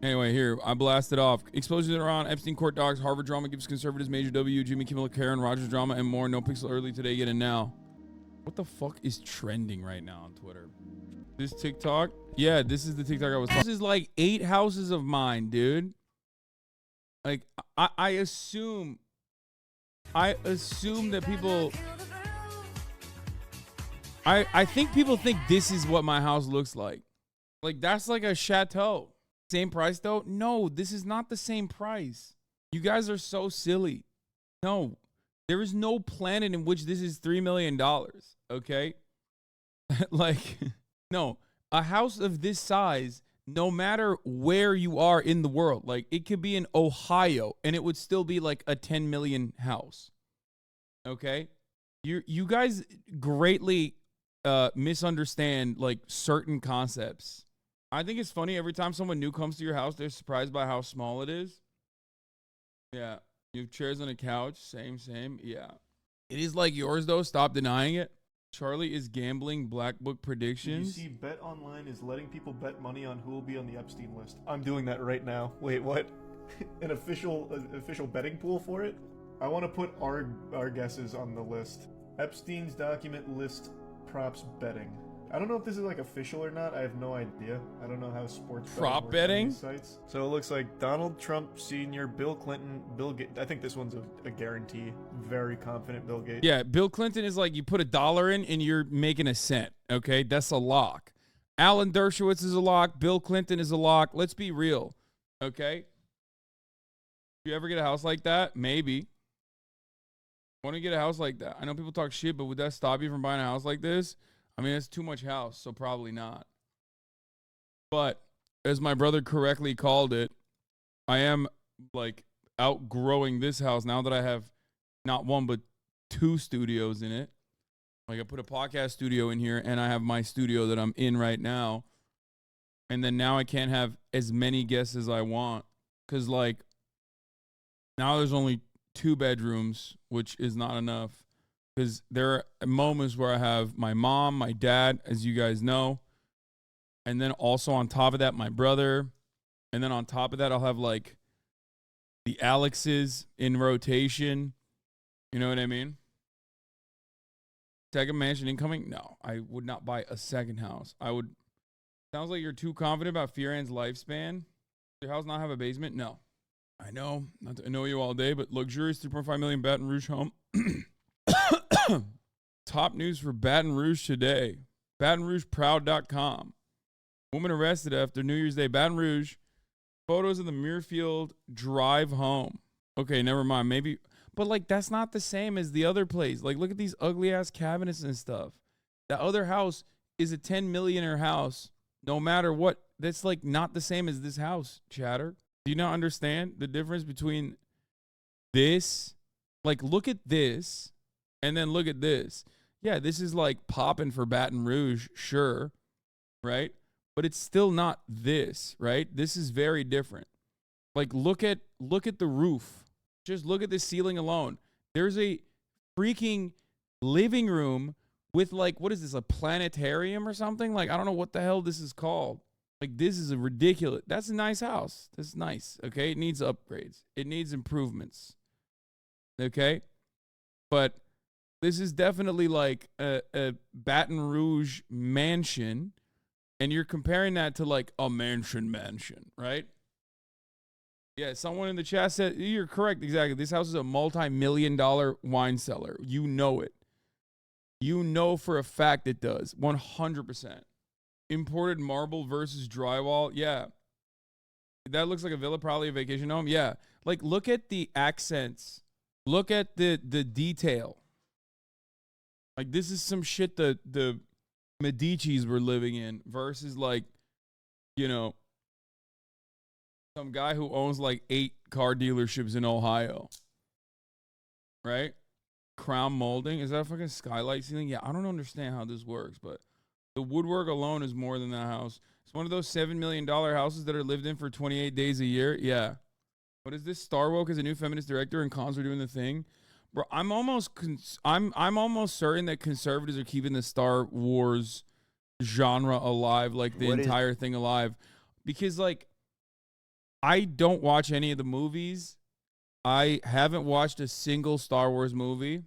Anyway, here, I blasted off. Explosions in Iran, Epstein court docs, Harvard drama gives conservatives major W, Jimmy Kimmel, Karen, Rogers drama, and more. No Pixel early today, get it now. What the fuck is trending right now on Twitter? This TikTok? Yeah, this is the TikTok I was talking. This is like 8 houses of mine, dude. Like, I assume that people... I think people think this is what my house looks like. Like, that's like a chateau. Same price though? No, this is not the same price. You guys are so silly. No, there is no planet in which this is $3 million. Okay? Like, no, a house of this size, no matter where you are in the world, like it could be in Ohio and it would still be like a 10 million house. Okay? You guys greatly misunderstand like certain concepts. I think it's funny every time someone new comes to your house, they're surprised by how small it is. Yeah. You have chairs on a couch. Same. Yeah. It is like yours, though. Stop denying it. Charlie is gambling Black Book predictions. You see, Bet Online is letting people bet money on who will be on the Epstein list. I'm doing that right now. Wait, what? An official betting pool for it? I want to put our guesses on the list. Epstein's document list props betting. I don't know if this is like official or not. I have no idea. I don't know how sports prop betting sites. So it looks like Donald Trump Sr., Bill Clinton, Bill Gates. I think this one's a guarantee. Very confident Bill Gates. Yeah, Bill Clinton is like you put $1 in and you're making a cent. Okay, that's a lock. Alan Dershowitz is a lock. Bill Clinton is a lock. Let's be real. Okay. You ever get a house like that? Maybe. Want to get a house like that? I know people talk shit, but would that stop you from buying a house like this? I mean, it's too much house, so probably not. But as my brother correctly called it, I am like outgrowing this house now that I have not one but 2 studios in it. Like I put a podcast studio in here and I have my studio that I'm in right now. And then now I can't have as many guests as I want because like now there's only 2 bedrooms, which is not enough. Because there are moments where I have my mom, my dad, as you guys know. And then also on top of that, my brother. And then on top of that, I'll have like the Alexes in rotation. You know what I mean? Second mansion incoming? No, I would not buy a second house. I would. Sounds like you're too confident about Fioran's lifespan. Does your house not have a basement? No. I know. Not to annoy you all day, but luxurious 3.5 million Baton Rouge home. Top news for Baton Rouge today. BatonRougeProud.com. Woman arrested after New Year's Day. Baton Rouge. Photos of the Muirfield drive home. Okay, never mind. Maybe, but like that's not the same as the other place. Like look at these ugly ass cabinets and stuff. That other house is a 10 millionaire house. No matter what, that's like not the same as this house, chatter. Do you not understand the difference between this? Like look at this. And then look at this. Yeah, this is like popping for Baton Rouge, sure, right? But it's still not this, right? This is very different. Like look at the roof. Just look at the ceiling alone. There's a freaking living room with like what is this? A planetarium or something? Like I don't know what the hell this is called. Like this is a ridiculous. That's a nice house. That's nice. Okay? It needs upgrades. It needs improvements. Okay? But this is definitely like a Baton Rouge mansion, and you're comparing that to like a mansion, right? Yeah, someone in the chat said, you're correct, exactly. This house is a multi-million-dollar wine cellar. You know it. You know for a fact it does, 100%. Imported marble versus drywall, yeah. That looks like a villa, probably a vacation home, yeah. Like, look at the accents. Look at the detail. Like, this is some shit that the Medicis were living in versus, like, you know, some guy who owns, like, 8 car dealerships in Ohio. Right? Crown molding. Is that a fucking skylight ceiling? Yeah, I don't understand how this works, but the woodwork alone is more than that house. It's one of those $7 million houses that are lived in for 28 days a year. Yeah. What is this? Star Woke is a new feminist director and cons are doing the thing. Bro, I'm almost certain that conservatives are keeping the Star Wars genre alive, like the entire thing alive. Because, like, I don't watch any of the movies. I haven't watched a single Star Wars movie.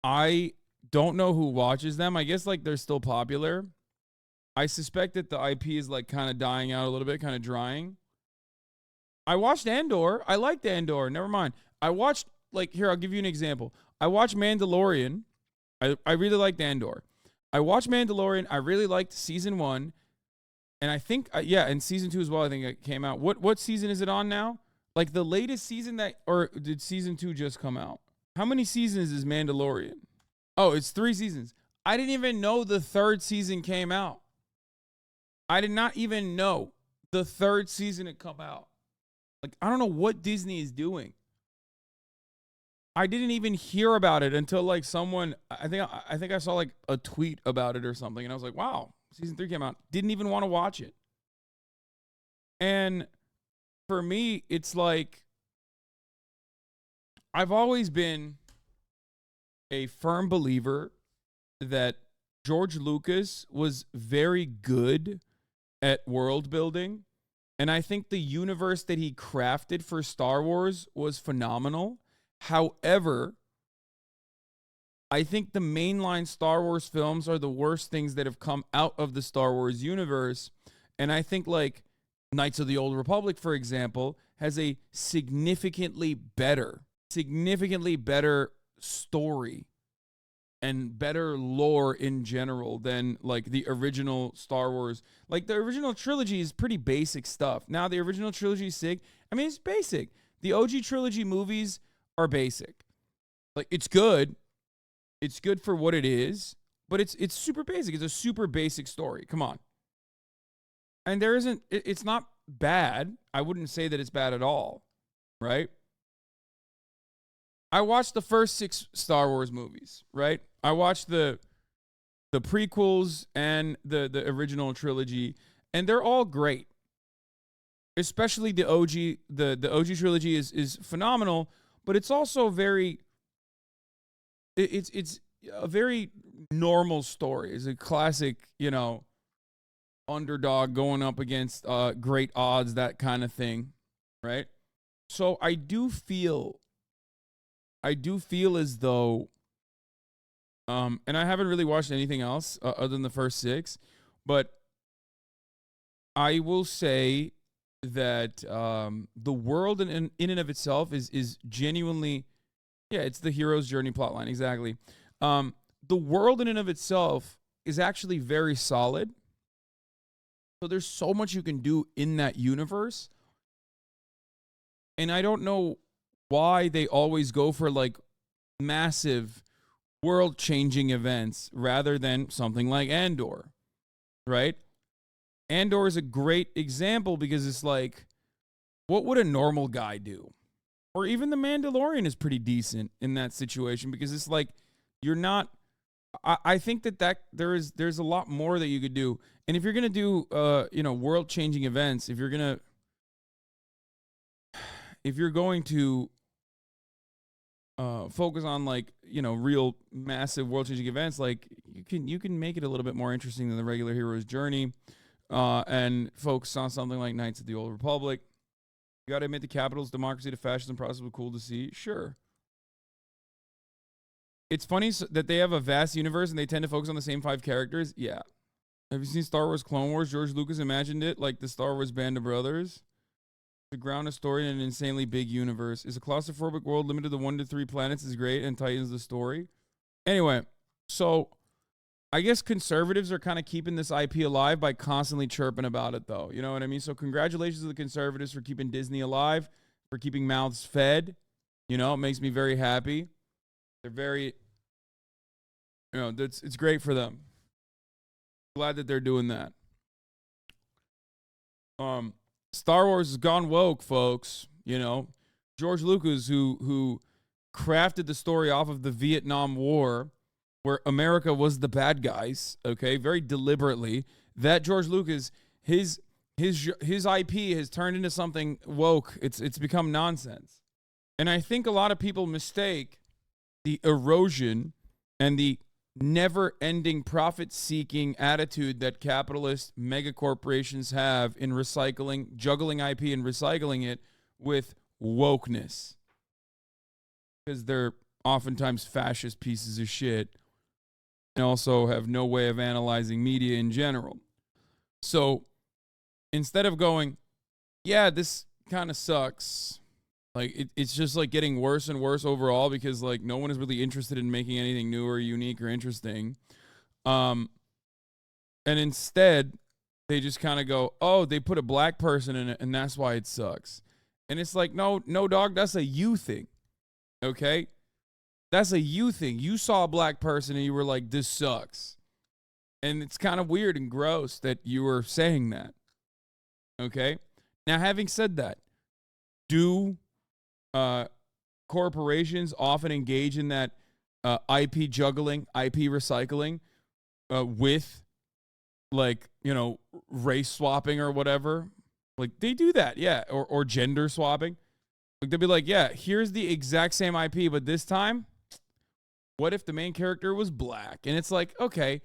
I don't know who watches them. I guess like they're still popular. I suspect that the IP is like kind of dying out a little bit, kind of drying. I watched Andor. I liked Andor. Never mind. I watched, like, here, I'll give you an example. I watched Mandalorian. I really liked Andor. I watched Mandalorian. I really liked season 1. And I think, and season 2 as well, I think it came out. What season is it on now? Like the latest season or did season 2 just come out? How many seasons is Mandalorian? Oh, it's 3 seasons. I didn't even know the 3rd season came out. I did not even know the 3rd season had come out. Like, I don't know what Disney is doing. I didn't even hear about it until like someone, I think I saw like a tweet about it or something. And I was like, wow, season 3 came out. Didn't even want to watch it. And for me, it's like, I've always been a firm believer that George Lucas was very good at world building. And I think the universe that he crafted for Star Wars was phenomenal. However, I think the mainline Star Wars films are the worst things that have come out of the Star Wars universe. And I think like Knights of the Old Republic, for example, has a significantly better story and better lore in general than like the original Star Wars. Like the original trilogy is pretty basic stuff. Now the original trilogy is sick. I mean, it's basic. The OG trilogy movies are basic. Like it's good. It's good for what it is, but it's super basic. It's a super basic story. Come on. And it's not bad. I wouldn't say that it's bad at all, right? I watched the first 6 Star Wars movies, right? I watched the prequels and the original trilogy, and they're all great. Especially the OG, the OG trilogy is phenomenal, but it's also it's a very normal story. It's a classic, underdog going up against great odds, that kind of thing, right? So I do feel as though, and I haven't really watched anything else other than the first 6, but I will say that the world in and of itself is genuinely, it's the hero's journey plotline, exactly. The world in and of itself is actually very solid. So there's so much you can do in that universe. And I don't know why they always go for like massive world-changing events rather than something like Andor, right? Andor is a great example because it's like, what would a normal guy do? Or even The Mandalorian is pretty decent in that situation because it's like, you're not, I think that there's a lot more that you could do. And if you're going to do, world-changing events, if you're going to focus on like, real massive world-changing events, like you can make it a little bit more interesting than the regular hero's journey, and focus on something like Knights of the Old Republic. You got to admit the capital's democracy to fascism process was cool to see. Sure. It's funny that they have a vast universe and they tend to focus on the same 5 characters. Yeah. Have you seen Star Wars Clone Wars? George Lucas imagined it like the Star Wars Band of Brothers. To ground a story in an insanely big universe. Is a claustrophobic world limited to 1 to 3 planets is great and tightens the story. Anyway, so I guess conservatives are kind of keeping this IP alive by constantly chirping about it, though. You know what I mean? So congratulations to the conservatives for keeping Disney alive, for keeping mouths fed. It makes me very happy. They're very, it's great for them. Glad that they're doing that. Star Wars has gone woke, folks. George Lucas, who crafted the story off of the Vietnam War, where America was the bad guys, okay, very deliberately. That George Lucas, his IP has turned into something woke. It's become nonsense. And I think a lot of people mistake the erosion and the never-ending profit-seeking attitude that capitalist megacorporations have in recycling, juggling IP and recycling it with wokeness. Because they're oftentimes fascist pieces of shit and also have no way of analyzing media in general. So instead of going, yeah, this kind of sucks, like it's just like getting worse and worse overall because like no one is really interested in making anything new or unique or interesting. And instead they just kind of go, oh, they put a black person in it and that's why it sucks. And it's like, no, dog, that's a you thing. Okay? That's a you thing. You saw a black person and you were like, this sucks. And it's kind of weird and gross that you were saying that. Okay? Now, having said that, do corporations often engage in that IP juggling, IP recycling with, like, you know, race swapping or whatever? Like, they do that, yeah. Or gender swapping. Like, they'll be like, yeah, here's the exact same IP, but this time, what if the main character was black? And it's like, okay,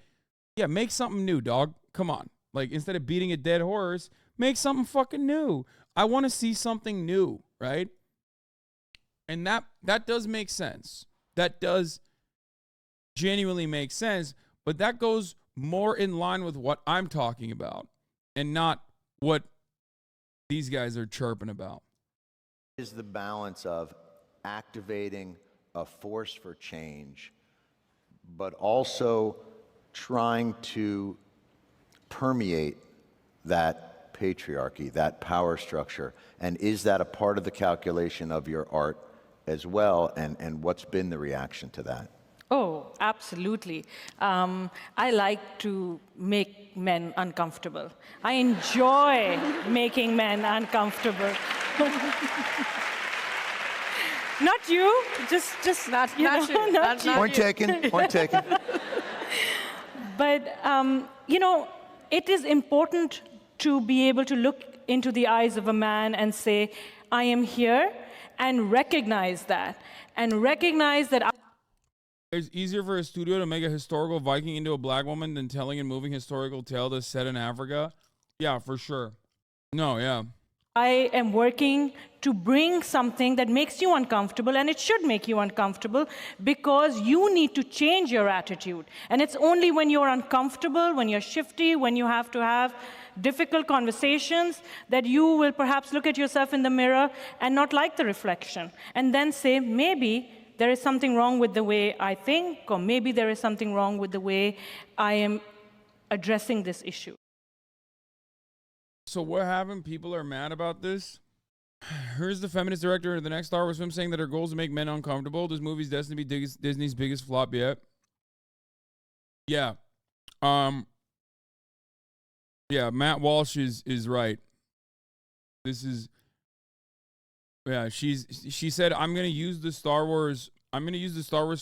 yeah, make something new, dog. Come on. Like, instead of beating a dead horse, make something fucking new. I want to see something new, right? And that does make sense. That does genuinely make sense, but that goes more in line with what I'm talking about and not what these guys are chirping about. Is the balance of activating a force for change, but also trying to permeate that patriarchy, that power structure, and is that a part of the calculation of your art as well, and what's been the reaction to that? Oh, absolutely. I like to make men uncomfortable. I enjoy making men uncomfortable. Not you, just not you. Not you. Point taken, point taken. But, you know, it is important to be able to look into the eyes of a man and say, I am here, and recognize that. And recognize that It's easier for a studio to make a historical Viking into a black woman than telling a moving historical tale that's set in Africa. Yeah, for sure. No, yeah. I am working to bring something that makes you uncomfortable, and it should make you uncomfortable because you need to change your attitude. And it's only when you're uncomfortable, when you're shifty, when you have to have difficult conversations that you will perhaps look at yourself in the mirror and not like the reflection, and then say, maybe there is something wrong with the way I think, or maybe there is something wrong with the way I am addressing this issue. So what happened? People are mad about this. Here's the feminist director of the next Star Wars film saying that her goal is to make men uncomfortable. This movie's destined to be Disney's biggest flop yet. Yeah. Yeah, Matt Walsh is right. This is, yeah, she said, I'm going to use the Star Wars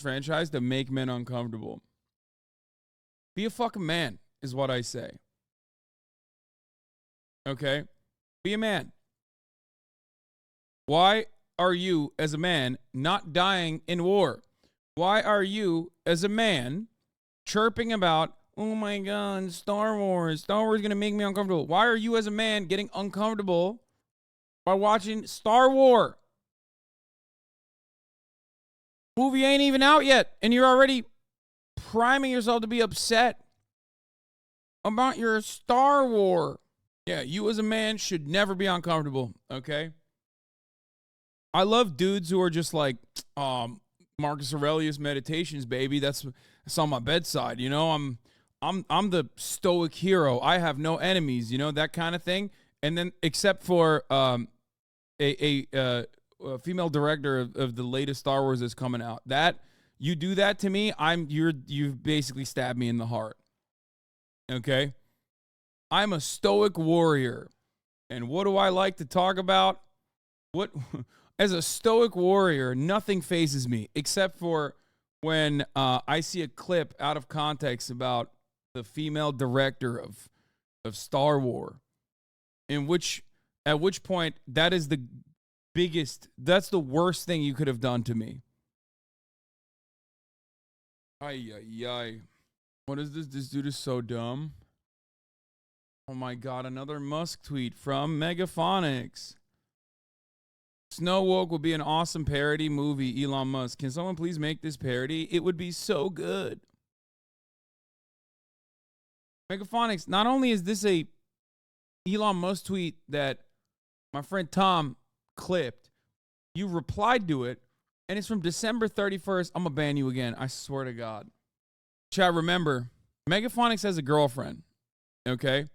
franchise to make men uncomfortable. Be a fucking man is what I say. Okay? Be a man. Why are you, as a man, not dying in war? Why are you, as a man, chirping about, oh my God, Star Wars is going to make me uncomfortable? Why are you, as a man, getting uncomfortable by watching Star Wars? Movie ain't even out yet, and you're already priming yourself to be upset about your Star Wars. Yeah, you as a man should never be uncomfortable, okay? I love dudes who are just like, Marcus Aurelius Meditations, baby. That's on my bedside, you know? I'm the stoic hero. I have no enemies, you know, that kind of thing. And then, except for a female director of the latest Star Wars that's coming out, that you do that to me, you've basically stabbed me in the heart. Okay? I'm a stoic warrior. And what do I like to talk about? As a stoic warrior, nothing phases me except for when I see a clip out of context about the female director of Star Wars, at which point that is that's the worst thing you could have done to me. Ay, ay, ay. What is this? This dude is so dumb. Oh my god, another Musk tweet from Megaphonics. Snow Woke will be an awesome parody movie, Elon Musk. Can someone please make this parody? It would be so good. Megaphonics, not only is this a Elon Musk tweet that my friend Tom clipped, you replied to it, and it's from December 31st. I'm going to ban you again. I swear to God. Chat, remember, Megaphonics has a girlfriend, okay?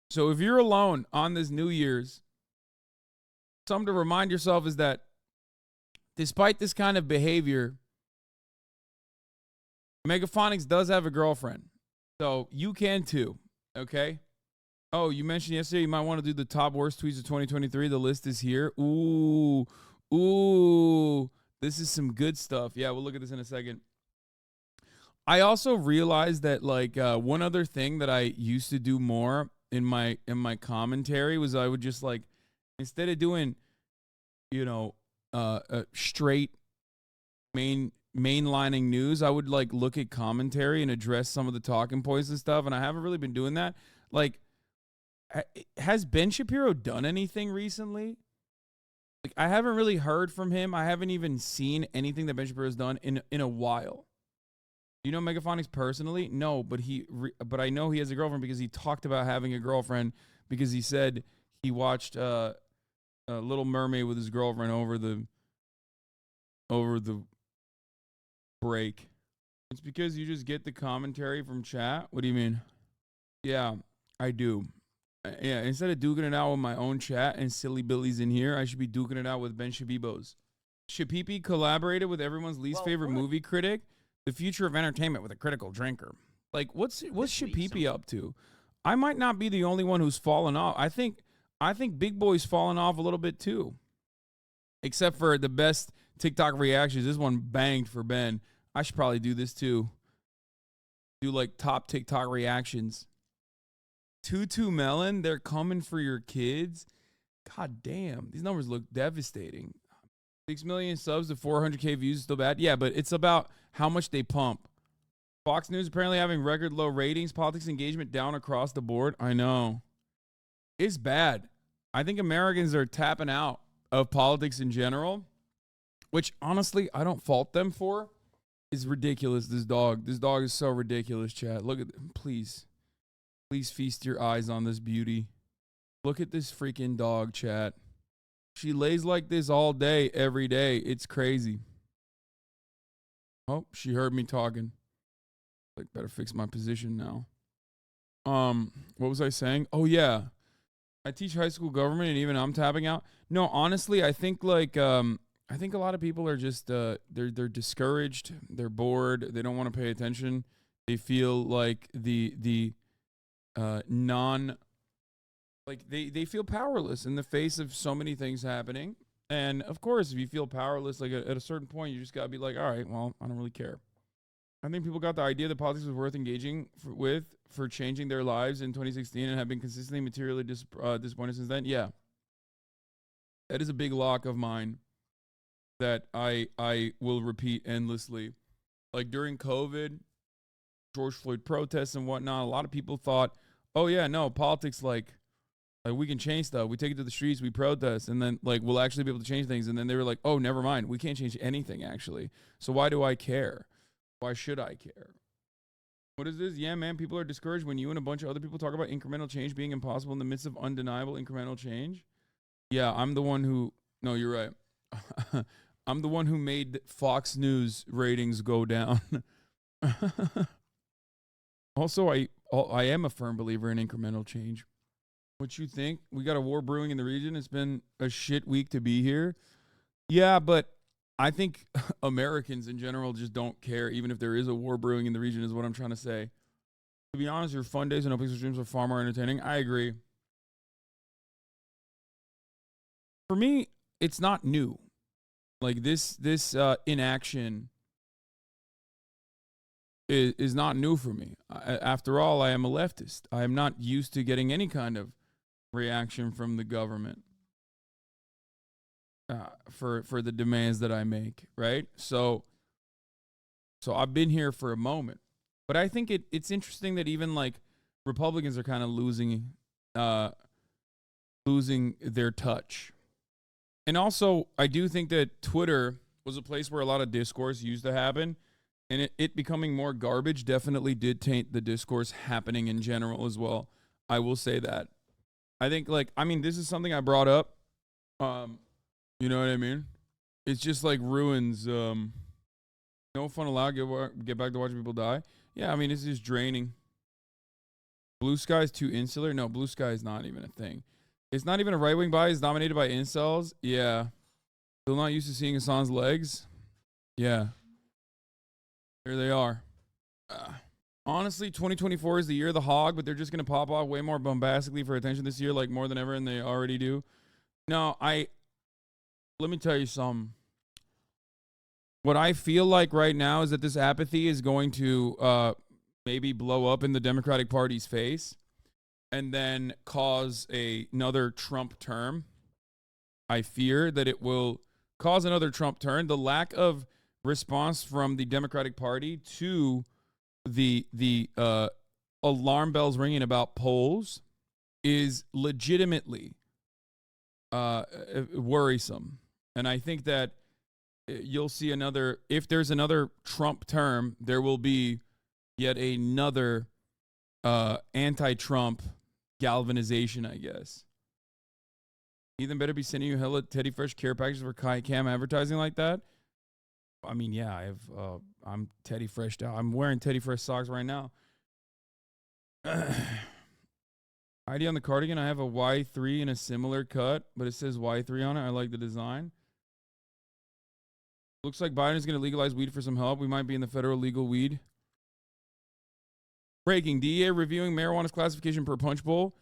So if you're alone on this New Year's, something to remind yourself is that despite this kind of behavior, Megaphonics does have a girlfriend. So you can too, okay? Oh, you mentioned yesterday you might want to do the top worst tweets of 2023. The list is here. Ooh. This is some good stuff. Yeah, we'll look at this in a second. I also realized that one other thing that I used to do more in my commentary was I would just instead of doing straight mainlining news, I would look at commentary and address some of the talking points and stuff, and I haven't really been doing that. Has Ben Shapiro done anything recently? I haven't really heard from him. I haven't even seen anything that Ben Shapiro's done in a while. Do you know Megaphonics personally? No, but but I know he has a girlfriend because he talked about having a girlfriend because he said he watched Little Mermaid with his girlfriend over the break. It's because you just get the commentary from chat. What do you mean? Yeah, I do. Yeah, instead of duking it out with my own chat and silly billies in here, I should be duking it out with Ben Shabibos. Shapipi collaborated with everyone's least favorite movie critic, the future of entertainment with a critical drinker. What's Shapipi up to? I might not be the only one who's fallen off. I think Big Boy's fallen off a little bit too. Except for the best TikTok reactions. This one banged for Ben. I should probably do this too. Do top TikTok reactions. Tutu Melon, they're coming for your kids. God damn, these numbers look devastating. 6 million subs to 400K views is still bad. Yeah, but it's about how much they pump. Fox News apparently having record low ratings. Politics engagement down across the board. I know. It's bad. I think Americans are tapping out of politics in general, which honestly I don't fault them for. It's ridiculous, this dog. This dog is so ridiculous, chat. Look at them. Please feast your eyes on this beauty. Look at this freaking dog, chat. She lays like this all day, every day. It's crazy. Oh, she heard me talking. Better fix my position now. What was I saying? Oh, yeah. I teach high school government, and even I'm tapping out. No, honestly, I think I think a lot of people are just they're discouraged. They're bored. They don't want to pay attention. They feel like they feel powerless in the face of so many things happening. And of course, if you feel powerless, at a certain point, you just gotta be like, all right, well, I don't really care. I think people got the idea that politics was worth engaging for changing their lives in 2016 and have been consistently materially disappointed since then. Yeah, that is a big lock of mine that I will repeat endlessly. During COVID, George Floyd protests and whatnot, a lot of people thought, oh yeah, no, politics we can change stuff. We take it to the streets, we protest, and then we'll actually be able to change things. And then they were like, oh, never mind, we can't change anything actually. So why do I care? Why should I care? What is this? Yeah, man, people are discouraged when you and a bunch of other people talk about incremental change being impossible in the midst of undeniable incremental change. Yeah, I'm the one who, no, you're right. I'm the one who made Fox News ratings go down. Also, I am a firm believer in incremental change. What you think? We got a war brewing in the region. It's been a shit week to be here. Yeah, but I think Americans in general just don't care, even if there is a war brewing in the region, is what I'm trying to say. To be honest, your fun days and open streams are far more entertaining. I agree. For me, it's not new. This inaction is not new for me. After all, I am a leftist. I am not used to getting any kind of reaction from the government for the demands that I make, right? So So I've been here for a moment. But I think it's interesting that even like Republicans are kind of losing their touch. And also, I do think that Twitter was a place where a lot of discourse used to happen. And it becoming more garbage definitely did taint the discourse happening in general as well. I will say that. I think, this is something I brought up. You know what I mean? It's just like ruins. No fun allowed. Get back to watching people die. Yeah, I mean, it's just draining. Blue Sky is too insular. No, Blue Sky is not even a thing. It's not even a right-wing bias. It's dominated by incels. Yeah. Still not used to seeing Hassan's legs. Yeah. Here they are. Honestly, 2024 is the year of the hog, but they're just going to pop off way more bombastically for attention this year, like more than ever, and they already do. No, let me tell you something. What I feel like right now is that this apathy is going to maybe blow up in the Democratic Party's face and then cause another Trump term. I fear that it will cause another Trump turn. The lack of response from the Democratic Party to the alarm bells ringing about polls is legitimately worrisome. And I think that you'll see if there's another Trump term, there will be yet another anti-Trump galvanization, I guess. Ethan better be sending you hella Teddy Fresh care packages for Kai Cam advertising like that. I mean, yeah, I'm Teddy Fresh down. I'm wearing Teddy Fresh socks right now. ID on the cardigan, I have a Y3 in a similar cut, but it says Y3 on it. I like the design. Looks like Biden is going to legalize weed for some help. We might be in the federal legal weed. Breaking, DEA reviewing marijuana's classification per punch bowl.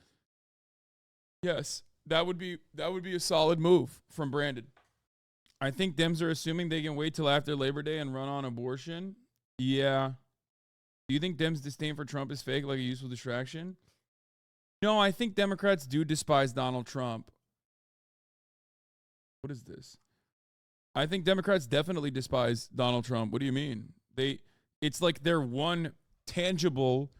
Yes, that would be a solid move from Brandon. I think Dems are assuming they can wait till after Labor Day and run on abortion. Yeah. Do you think Dems' disdain for Trump is fake, like a useful distraction? No, I think Democrats do despise Donald Trump. What is this? I think Democrats definitely despise Donald Trump. What do you mean? It's like their one tangible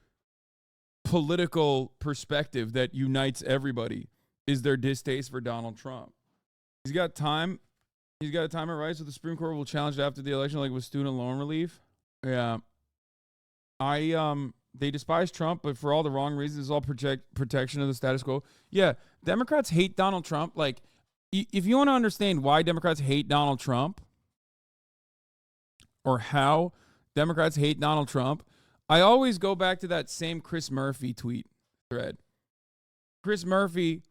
political perspective that unites everybody is their distaste for Donald Trump. He's got time. He's got a timer right, so the Supreme Court will challenge it after the election, like with student loan relief. Yeah. They despise Trump, but for all the wrong reasons. It's all protection of the status quo. Yeah, Democrats hate Donald Trump. Like, if you want to understand why Democrats hate Donald Trump or how Democrats hate Donald Trump, I always go back to that same Chris Murphy tweet thread. Chris Murphy,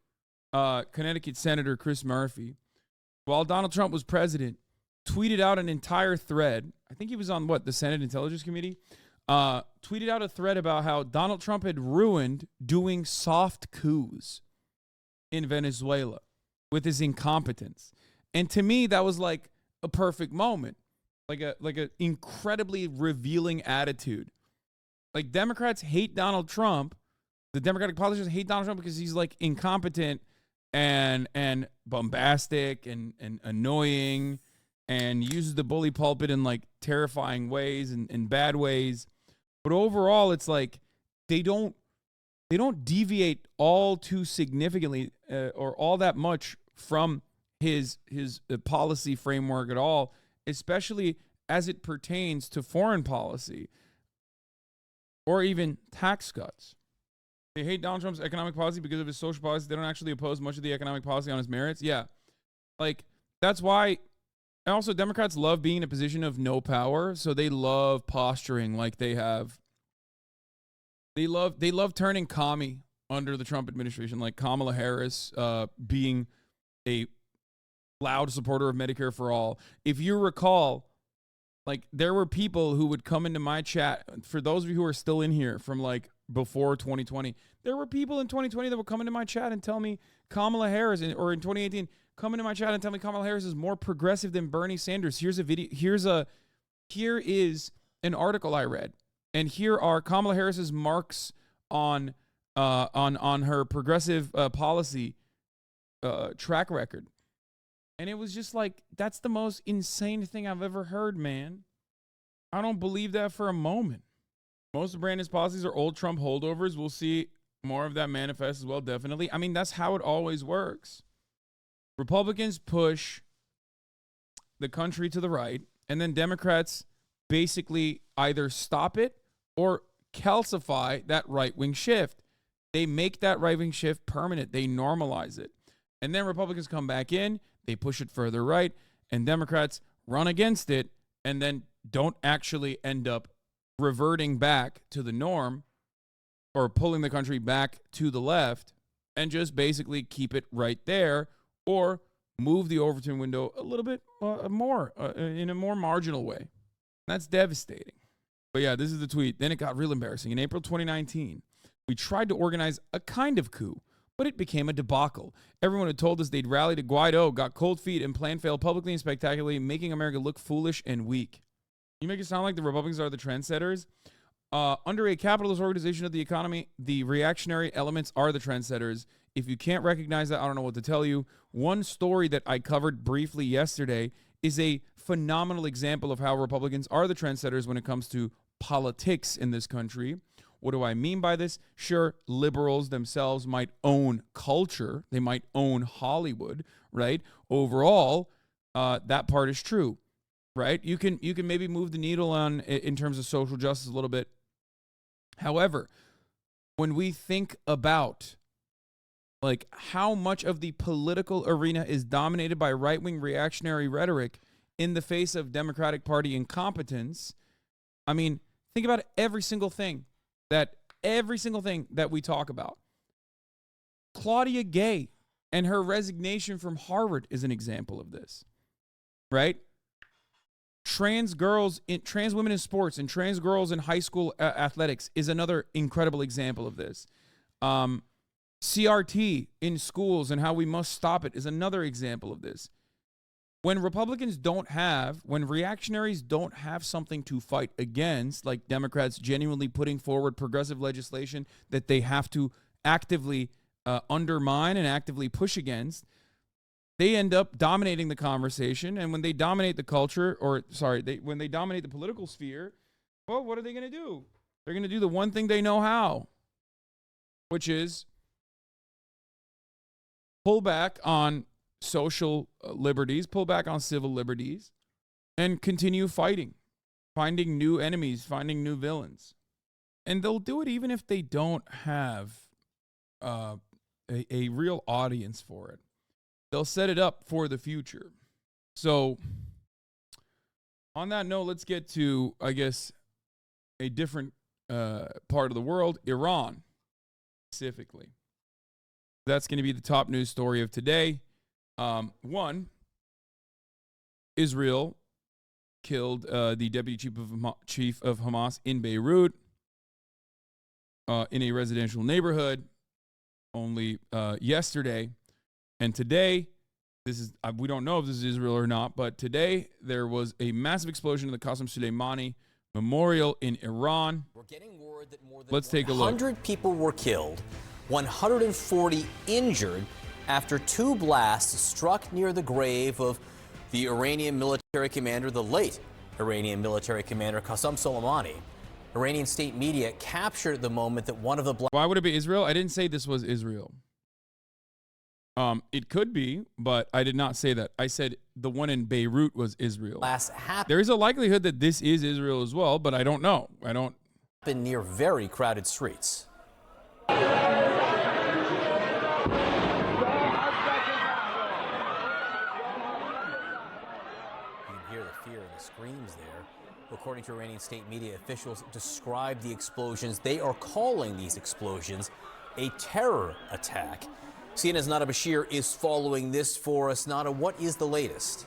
Connecticut Senator Chris Murphy, while Donald Trump was president, tweeted out an entire thread. I think he was on the Senate Intelligence Committee. Tweeted out a thread about how Donald Trump had ruined doing soft coups in Venezuela with his incompetence. And to me, that was like a perfect moment, like a incredibly revealing attitude. Like, Democrats hate Donald Trump. The Democratic politicians hate Donald Trump because he's like incompetent and bombastic and annoying and uses the bully pulpit in like terrifying ways and bad ways. But overall, it's like they don't deviate all too significantly or all that much from his policy framework at all, especially as it pertains to foreign policy or even tax cuts. They hate Donald Trump's economic policy because of his social policy. They don't actually oppose much of the economic policy on his merits. Yeah. Like, that's why. And also, Democrats love being in a position of no power, so they love posturing like they have. They love turning commie under the Trump administration, like Kamala Harris being a loud supporter of Medicare for all. If you recall, like, there were people who would come into my chat, for those of you who are still in here from like before 2020, there were people in 2020 that would come into my chat and tell me Kamala Harris, or in 2018, come into my chat and tell me Kamala Harris is more progressive than Bernie Sanders. Here is an article I read, and here are Kamala Harris's marks on her progressive policy track record. And it was just like, that's the most insane thing I've ever heard, man. I don't believe that for a moment. Most of Brandon's policies are old Trump holdovers. We'll see more of that manifest as well, definitely. I mean, that's how it always works. Republicans push the country to the right, and then Democrats basically either stop it or calcify that right-wing shift. They make that right-wing shift permanent. They normalize it. And then Republicans come back in, they push it further right, and Democrats run against it and then don't actually end up reverting back to the norm or pulling the country back to the left and just basically keep it right there or move the Overton window a little bit more in a more marginal way. That's devastating. But yeah, this is the tweet. Then it got real embarrassing. In April 2019, we tried to organize a kind of coup, but it became a debacle. Everyone had told us they'd rally to Guaido, got cold feet, and plan failed publicly and spectacularly, making America look foolish and weak. You make it sound like the Republicans are the trendsetters. Under a capitalist organization of the economy, the reactionary elements are the trendsetters. If you can't recognize that, I don't know what to tell you. One story that I covered briefly yesterday is a phenomenal example of how Republicans are the trendsetters when it comes to politics in this country. What do I mean by this? Sure, liberals themselves might own culture. They might own Hollywood, right? Overall, that part is true, right? You can maybe move the needle on in terms of social justice a little bit. However, when we think about like how much of the political arena is dominated by right-wing reactionary rhetoric in the face of Democratic Party incompetence, I mean, think about every single thing that we talk about. Claudia Gay and her resignation from Harvard is an example of this, right? Trans women in sports and trans girls in high school athletics is another incredible example of this. CRT in schools and how we must stop it is another example of this. When reactionaries don't have something to fight against, like Democrats genuinely putting forward progressive legislation that they have to actively undermine and actively push against, they end up dominating the conversation. And when they dominate the culture, when they dominate the political sphere, well, what are they going to do? They're going to do the one thing they know how, which is pull back on social liberties, pull back on civil liberties, and continue fighting, finding new enemies, finding new villains. And they'll do it even if they don't have a real audience for it. They'll set it up for the future. So on that note, let's get to, I guess, a different part of the world, Iran specifically. That's going to be the top news story of today. One, Israel killed the deputy chief of Hamas in Beirut in a residential neighborhood only yesterday. And today, we don't know if this is Israel or not, but today there was a massive explosion in the Qasem Soleimani Memorial in Iran. We're getting word that more than Let's take a look. 100 people were killed, 140 injured after two blasts struck near the grave of the Iranian military commander, the late Iranian military commander Qasem Soleimani. Iranian state media captured the moment that one of the blasts... Why would it be Israel? I didn't say this was Israel. It could be, but I did not say that. I said the one in Beirut was Israel. There is a likelihood that this is Israel as well, but I don't know. Happened near very crowded streets. You can hear the fear in the screams there. According to Iranian state media, officials describe the explosions. They are calling these explosions a terror attack. CNN's Nada Bashir is following this for us. Nada, what is the latest?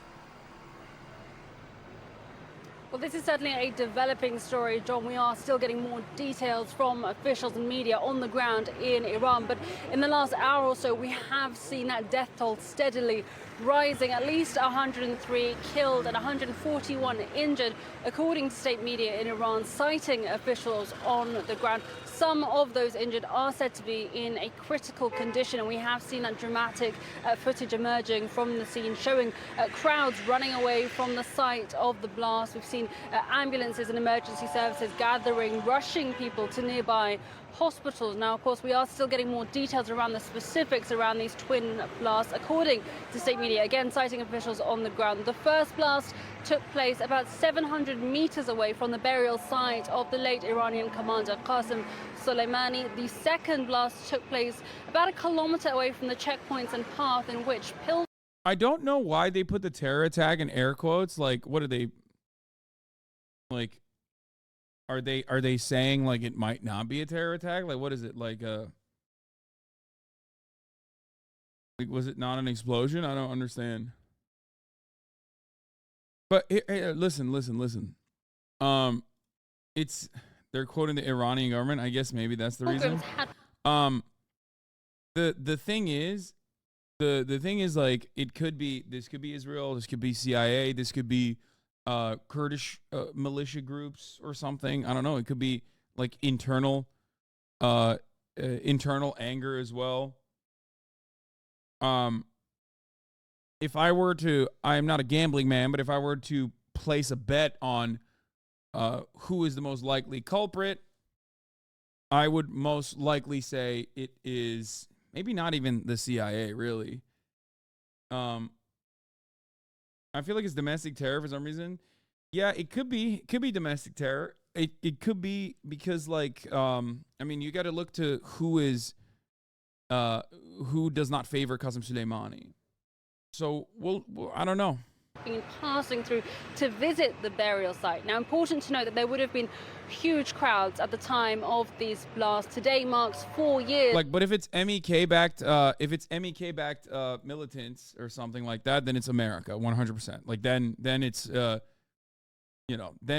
Well, this is certainly a developing story, John. We are still getting more details from officials and media on the ground in Iran. But in the last hour or so, we have seen that death toll steadily rising. At least 103 killed and 141 injured, according to state media in Iran, citing officials on the ground. Some of those injured are said to be in a critical condition, and we have seen that dramatic footage emerging from the scene, showing crowds running away from the site of the blast. We've seen seen ambulances and emergency services gathering, rushing people to nearby hospitals. Now, of course, we are still getting more details around the specifics around these twin blasts, according to state media, again citing officials on the ground. The first blast took place about 700 meters away from the burial site of the late Iranian commander Qasem Soleimani. The second blast took place about a kilometer away from the checkpoints and path in which I don't know why they put the terror attack in air quotes. Like, what are they? Like, are they saying like it might not be a terror attack? Like, what is it like? Like, was it not an explosion? I don't understand. But hey, listen. It's they're quoting the Iranian government. I guess maybe that's the reason. The thing is. The thing is, like, this could be Israel, this could be CIA, this could be Kurdish militia groups or something. I don't know. It could be like internal anger as well. If I were to, I'm not a gambling man, but if I were to place a bet on who is the most likely culprit, I would most likely say it is. Maybe not even the CIA, really. I feel like it's domestic terror for some reason. Yeah, it could be. It could be domestic terror. It could be because, like, I mean, you got to look to who does not favor Qasem Soleimani. So, I don't know. Been passing through to visit the burial site. Now, important to note that there would have been huge crowds at the time of these blasts. Today marks 4 years. Like, but if it's MEK backed, militants or something like that, then it's America, 100%. Like, then it's, then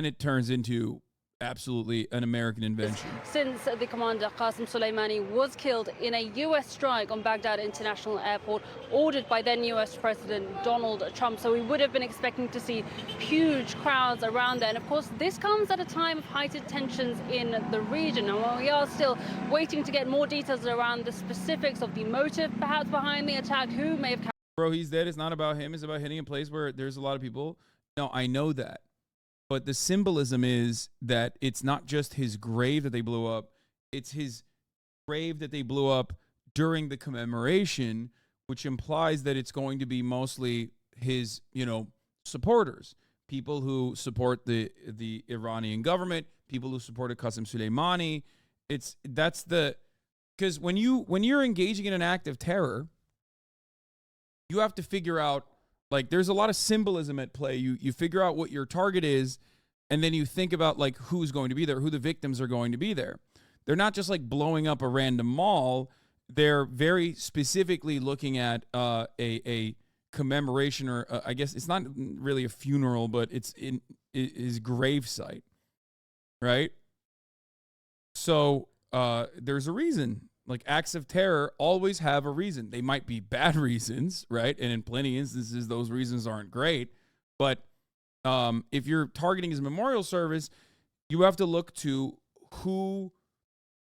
it turns into absolutely an American invention. Since the commander Qasem Soleimani was killed in a U.S. strike on Baghdad International Airport, ordered by then U.S. President Donald Trump. So we would have been expecting to see huge crowds around there. And of course, this comes at a time of heightened tensions in the region. And while we are still waiting to get more details around the specifics of the motive, perhaps behind the attack, who may have... Bro, he's dead. It's not about him. It's about hitting a place where there's a lot of people. No, I know that. But the symbolism is that it's not just his grave that they blew up. It's his grave that they blew up during the commemoration, which implies that it's going to be mostly his, supporters, people who support the Iranian government, people who supported Qasem Soleimani. Because when you're engaging in an act of terror, you have to figure out. Like, there's a lot of symbolism at play. You figure out what your target is, and then you think about, like, who's going to be there, who the victims are going to be there. They're not just, like, blowing up a random mall. They're very specifically looking at a commemoration, or I guess it's not really a funeral, but it's in his grave site, right? So there's a reason. Like, acts of terror always have a reason. They might be bad reasons, right? And in plenty of instances, those reasons aren't great. But if you're targeting his memorial service, you have to look to who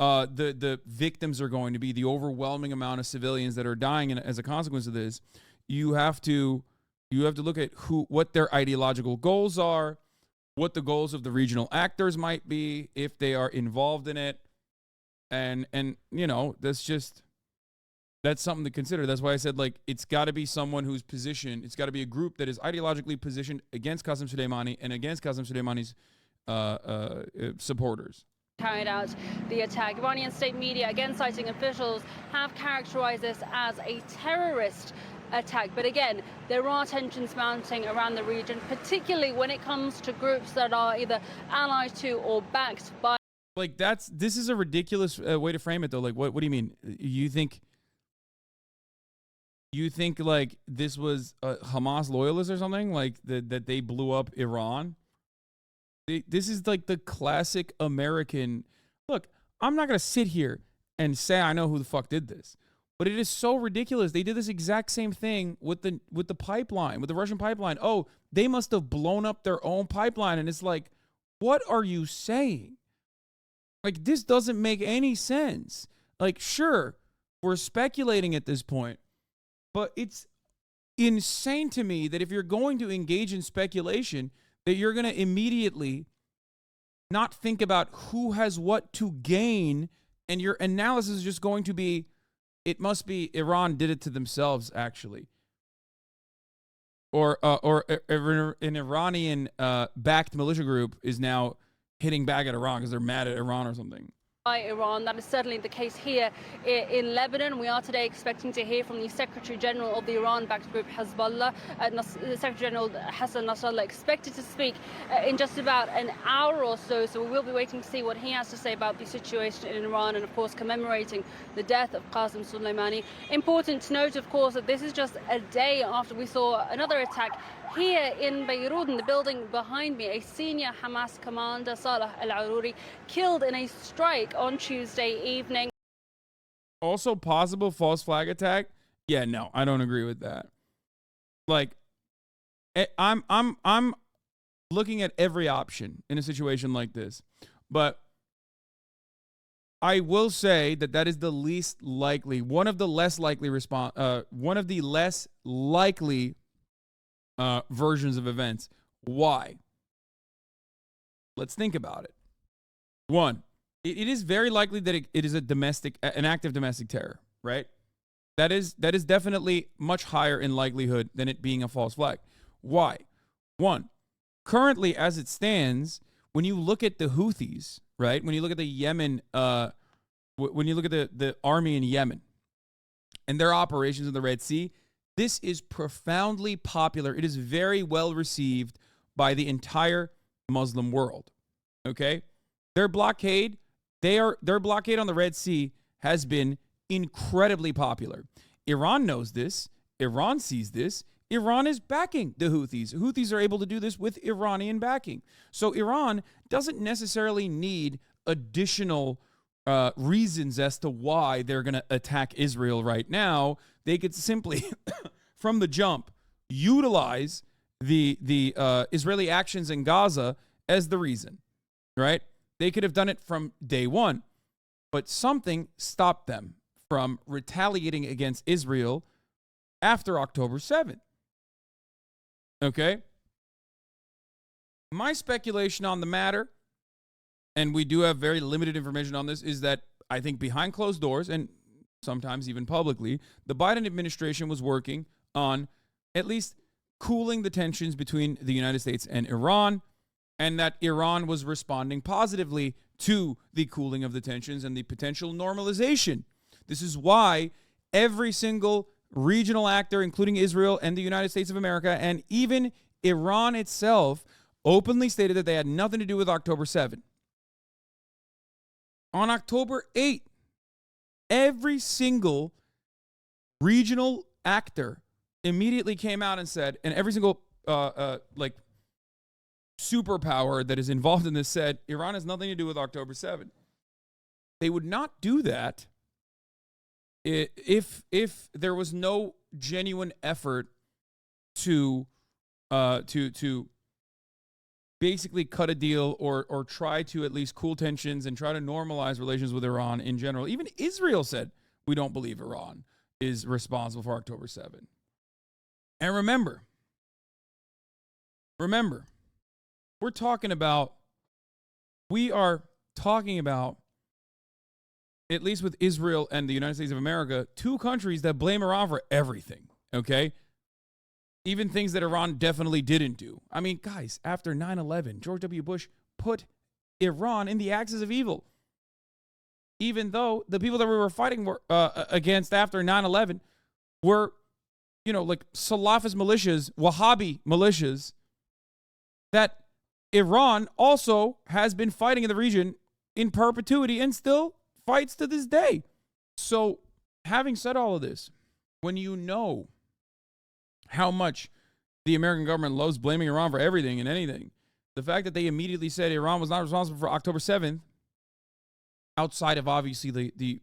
the victims are going to be, the overwhelming amount of civilians that are dying as a consequence of this. You have to look at what their ideological goals are, what the goals of the regional actors might be, if they are involved in it. And that's something to consider. That's why I said, like, it's got to be someone who's positioned. It's got to be a group that is ideologically positioned against Qasem Soleimani and against Qasem Soleimani's supporters. Carried out the attack. Iranian state media, again citing officials, have characterized this as a terrorist attack. But again, there are tensions mounting around the region, particularly when it comes to groups that are either allied to or backed by. Like, this is a ridiculous way to frame it, though. Like, what do you mean? You think like this was Hamas loyalists or something? Like that they blew up Iran? This is like the classic American. Look, I'm not gonna sit here and say I know who the fuck did this, but it is so ridiculous. They did this exact same thing with the pipeline, with the Russian pipeline. Oh, they must have blown up their own pipeline, and it's like, what are you saying? Like, this doesn't make any sense. Like, sure, we're speculating at this point, but it's insane to me that if you're going to engage in speculation, that you're going to immediately not think about who has what to gain, and your analysis is just going to be, it must be Iran did it to themselves, actually. Or an Iranian backed militia group is now hitting back at Iran because they're mad at Iran or something. By Iran. That is certainly the case here in Lebanon. We are today expecting to hear from the Secretary General of the Iran-backed group Hezbollah. Secretary General Hassan Nasrallah expected to speak in just about an hour or so. So we will be waiting to see what he has to say about the situation in Iran and, of course, commemorating the death of Qasem Soleimani. Important to note, of course, that this is just a day after we saw another attack here in Beirut, in the building behind me. A senior Hamas commander, Salah al-Aruri, killed in a strike on Tuesday evening. Also, possible false flag attack? Yeah, no, I don't agree with that. Like, I'm looking at every option in a situation like this, but I will say that is the least likely, one of the less likely versions of events. Why? Let's think about it. One, it is very likely that it is an act of domestic terror, right? That is definitely much higher in likelihood than it being a false flag. Why? One, currently as it stands, when you look at the Houthis, right? When you look at the Yemen, when you look at the army in Yemen and their operations in the Red Sea, this is profoundly popular. It is very well received by the entire Muslim world. Okay? Their blockade on the Red Sea has been incredibly popular. Iran knows this. Iran sees this. Iran is backing the Houthis. Houthis are able to do this with Iranian backing. So Iran doesn't necessarily need additional reasons as to why they're going to attack Israel right now. They could simply, from the jump, utilize the Israeli actions in Gaza as the reason, right? They could have done it from day one, but something stopped them from retaliating against Israel after October 7th. Okay? My speculation on the matter, and we do have very limited information on this, is that I think behind closed doors, and sometimes even publicly, the Biden administration was working on at least cooling the tensions between the United States and Iran, and that Iran was responding positively to the cooling of the tensions and the potential normalization. This is why every single regional actor, including Israel and the United States of America, and even Iran itself, openly stated that they had nothing to do with October 7th. On October 8th, every single regional actor immediately came out and said, and every single superpower that is involved in this said, Iran has nothing to do with October 7th. They would not do that if there was no genuine effort to basically cut a deal or try to at least cool tensions and try to normalize relations with Iran in general. Even Israel said, we don't believe Iran is responsible for October 7th. And remember, we are talking about, at least with Israel and the United States of America, two countries that blame Iran for everything, okay? Even things that Iran definitely didn't do. I mean, guys, after 9/11, George W. Bush put Iran in the axis of evil. Even though the people that we were fighting against after 9/11 were, like Salafist militias, Wahhabi militias, that Iran also has been fighting in the region in perpetuity and still fights to this day. So, having said all of this, when you know how much the American government loves blaming Iran for everything and anything, the fact that they immediately said Iran was not responsible for October 7th, outside of obviously the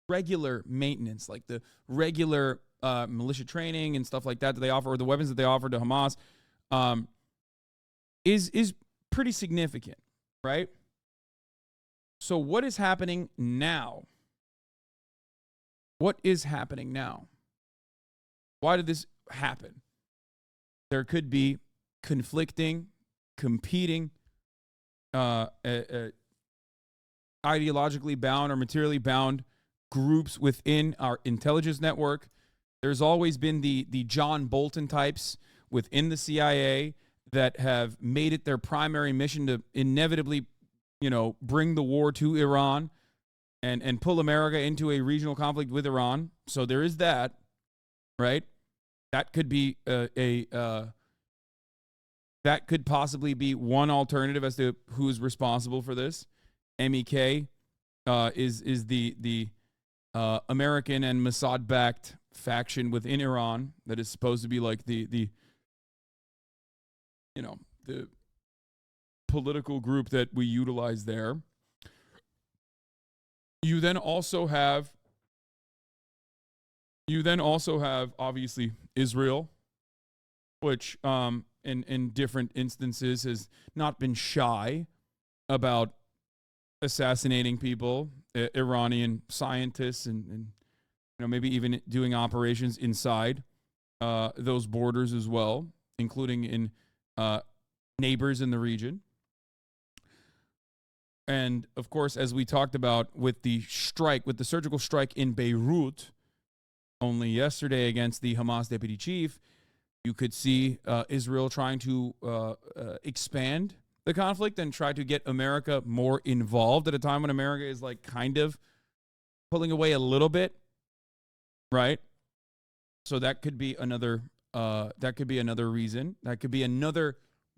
regular maintenance, like the regular militia training and stuff like that they offer, or the weapons that they offer to Hamas, is pretty significant, right? So what is happening now? What is happening now? Why did this happen? There could be conflicting competing, ideologically bound or materially bound groups within our intelligence network. There's always been the John Bolton types within the CIA that have made it their primary mission to inevitably, bring the war to Iran and pull America into a regional conflict with Iran. So there is that, right? That could be that could possibly be one alternative as to who's responsible for this. MEK is the American and Mossad-backed faction within Iran that is supposed to be like the political group that we utilize there. You then also have obviously Israel, which in different instances has not been shy about assassinating people, Iranian scientists, and maybe even doing operations inside those borders as well, including in neighbors in the region. And of course, as we talked about with the surgical strike in Beirut only yesterday against the Hamas deputy chief, you could see Israel trying to expand the conflict and try to get America more involved at a time when America is like kind of pulling away a little bit, right? So that could be another reason. That could be another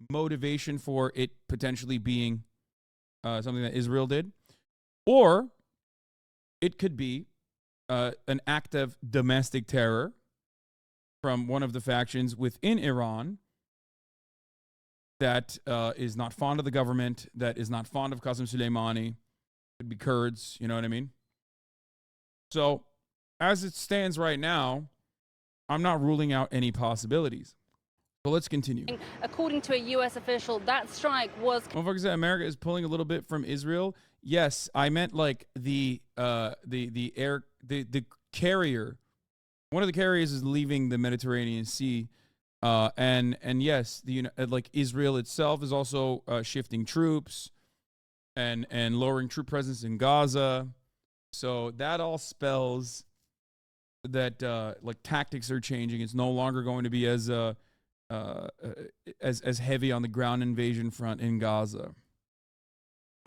motivation for it potentially being something that Israel did. Or it could be an act of domestic terror from one of the factions within Iran that is not fond of the government, that is not fond of Qasem Soleimani. Could be Kurds, you know what I mean? So as it stands right now, I'm not ruling out any possibilities. But let's continue. According to a U.S. official, that strike was... Motherfuckers said America is pulling a little bit from Israel. Yes, I meant like the carrier. One of the carriers is leaving the Mediterranean Sea. And yes, like Israel itself is also shifting troops and lowering troop presence in Gaza. So that all spells that like tactics are changing. It's no longer going to be as heavy on the ground invasion front in Gaza.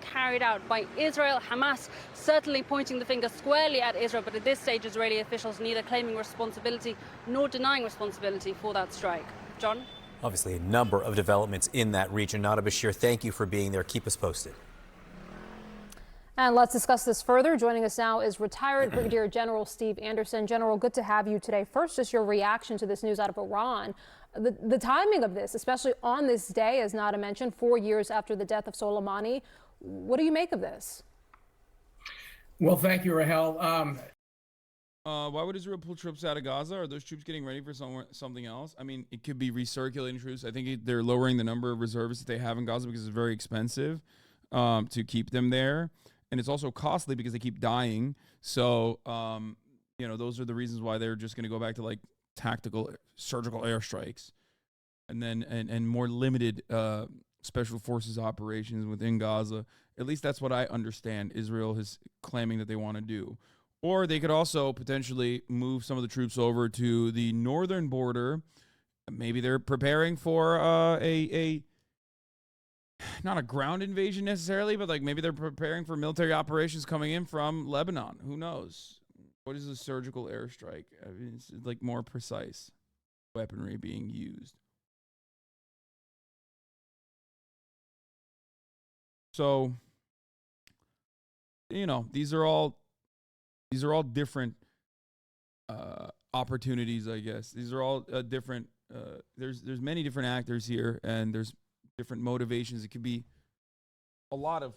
Carried out by Israel. Hamas certainly pointing the finger squarely at Israel, but at this stage Israeli officials neither claiming responsibility nor denying responsibility for that strike. John? Obviously a number of developments in that region. Nada Bashir, thank you for being there. Keep us posted. And let's discuss this further. Joining us now is retired Brigadier General Steve Anderson. General, good to have you today. First, just your reaction to this news out of Iran. The timing of this, especially on this day, as Nada mentioned, 4 years after the death of Soleimani. What do you make of this? Well, thank you, Rahel. Why would Israel pull troops out of Gaza? Are those troops getting ready for something else? I mean, it could be recirculating troops. I think they're lowering the number of reservists that they have in Gaza because it's very expensive to keep them there. And it's also costly because they keep dying. So, those are the reasons why they're just going to go back to like tactical surgical airstrikes and then and more limited special forces operations within Gaza. At least that's what I understand Israel is claiming that they want to do. Or they could also potentially move some of the troops over to the northern border. Maybe they're preparing for a not a ground invasion necessarily, but like maybe they're preparing for military operations coming in from Lebanon. Who knows? What is a surgical airstrike? I mean, it's like more precise weaponry being used. So, these are all different opportunities, I guess. These are all different. There's many different actors here, and there's different motivations. It could be a lot of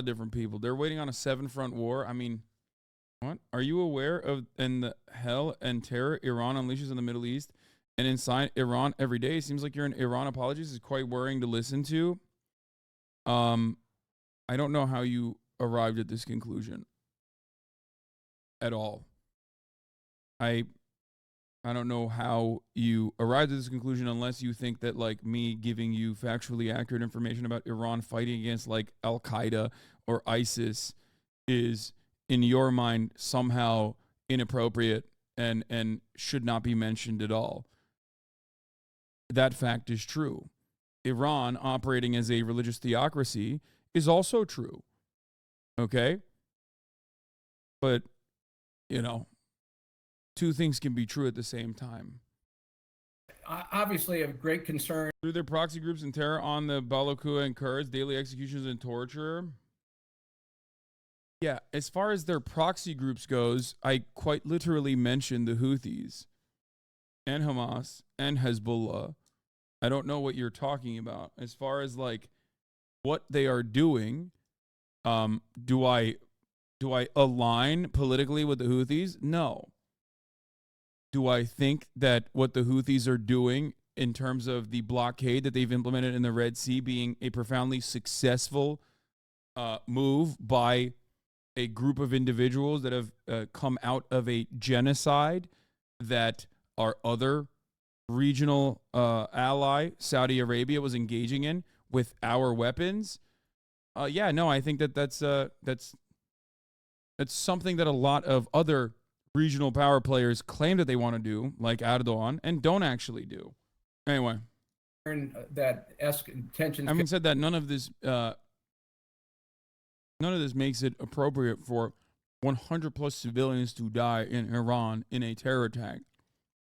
different people. They're waiting on a 7-front war. I mean, what? Are you aware of the hell and terror Iran unleashes in the Middle East and inside Iran every day? It seems like you're an Iran apologist. It's quite worrying to listen to. I don't know how you arrived at this conclusion at all. I I don't know how you arrived at this conclusion unless you think that like me giving you factually accurate information about Iran fighting against like Al Qaeda or ISIS is in your mind somehow inappropriate and should not be mentioned at all. That fact is true. Iran operating as a religious theocracy is also true. Okay? But, you know, two things can be true at the same time. Obviously, of great concern. Through their proxy groups and terror on the Balakua and Kurds, daily executions and torture. Yeah, as far as their proxy groups goes, I quite literally mentioned the Houthis and Hamas and Hezbollah. I don't know what you're talking about. As far as like what they are doing, do I align politically with the Houthis? No. Do I think that what the Houthis are doing in terms of the blockade that they've implemented in the Red Sea being a profoundly successful move by a group of individuals that have come out of a genocide that our other regional ally, Saudi Arabia, was engaging in with our weapons? Yeah, no, I think that's something that a lot of other regional power players claim that they want to do, like Erdogan, and don't actually do. Anyway, that tensions. Having said that, none of this makes it appropriate for 100 plus civilians to die in Iran in a terror attack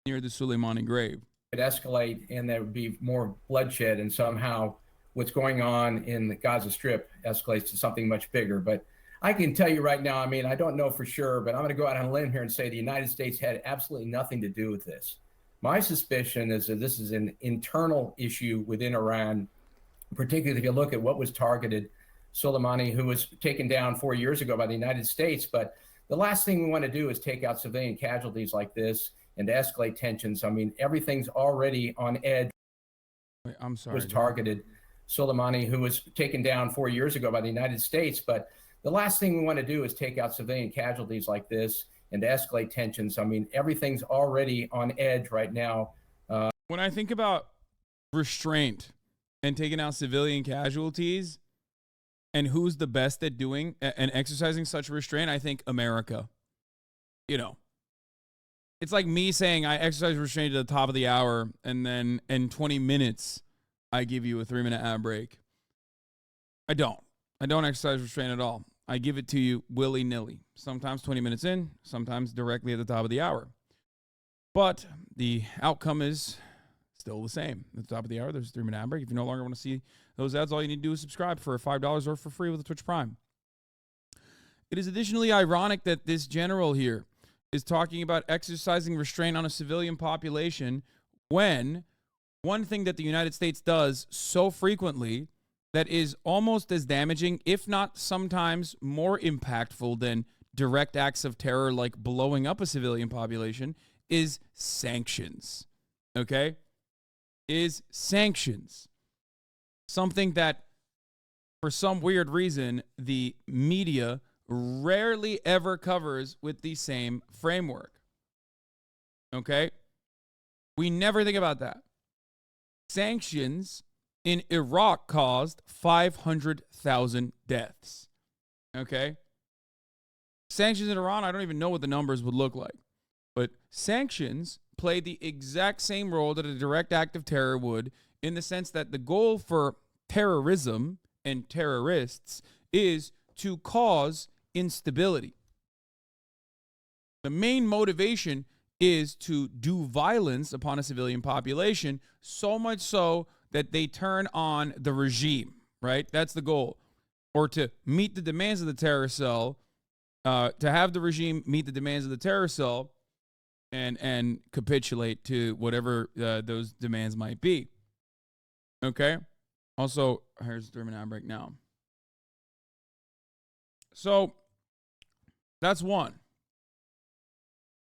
near the Soleimani grave. Could escalate, and there would be more bloodshed, and somehow what's going on in the Gaza Strip escalates to something much bigger. But I can tell you right now, I mean, I don't know for sure, but I'm going to go out on a limb here and say the United States had absolutely nothing to do with this. My suspicion is that this is an internal issue within Iran, particularly if you look at what was targeted. Soleimani, who was taken down 4 years ago by the United States. But the last thing we want to do is take out civilian casualties like this and to escalate tensions. I mean, everything's already on edge. Wait, I'm sorry. Was targeted. Soleimani, who was taken down 4 years ago by the United States. But the last thing we want to do is take out civilian casualties like this and to escalate tensions. I mean, everything's already on edge right now. When I think about restraint and taking out civilian casualties, and who's the best at doing and exercising such restraint, I think America. You know, it's like me saying I exercise restraint at the top of the hour, and then in 20 minutes, I give you a 3-minute ad break. I don't exercise restraint at all. I give it to you willy-nilly. Sometimes 20 minutes in, sometimes directly at the top of the hour. But the outcome is still the same. At the top of the hour, there's a 3-minute ad break. If you no longer want to see those ads, all you need to do is subscribe for $5 or for free with a Twitch Prime. It is additionally ironic that this general here is talking about exercising restraint on a civilian population when one thing that the United States does so frequently that is almost as damaging, if not sometimes more impactful than direct acts of terror like blowing up a civilian population, is sanctions. Okay? Is sanctions. Something that, for some weird reason, the media rarely ever covers with the same framework. Okay? We never think about that. Sanctions in Iraq caused 500,000 deaths. Okay? Sanctions in Iran, I don't even know what the numbers would look like. But sanctions play the exact same role that a direct act of terror would, in the sense that the goal for terrorism and terrorists is to cause instability. The main motivation is to do violence upon a civilian population, so much so that they turn on the regime, right? That's the goal. Or to meet the demands of the terror cell, to have the regime meet the demands of the terror cell and capitulate to whatever those demands might be. Okay? Also, here's the 3-minute ad break now. So, that's one.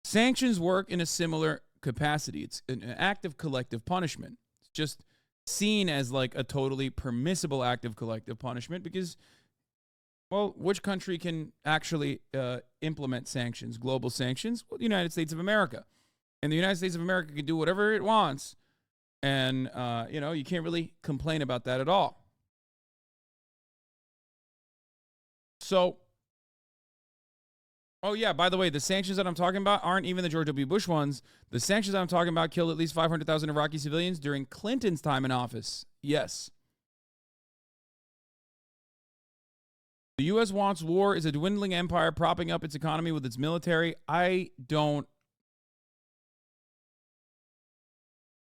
Sanctions work in a similar capacity. It's an act of collective punishment. It's just seen as like a totally permissible act of collective punishment because, well, which country can actually implement sanctions, global sanctions? Well, the United States of America. And the United States of America can do whatever it wants. And, you can't really complain about that at all. So, oh, yeah, by the way, the sanctions that I'm talking about aren't even the George W. Bush ones. The sanctions that I'm talking about killed at least 500,000 Iraqi civilians during Clinton's time in office. Yes. The U.S. wants war, is a dwindling empire propping up its economy with its military. I don't.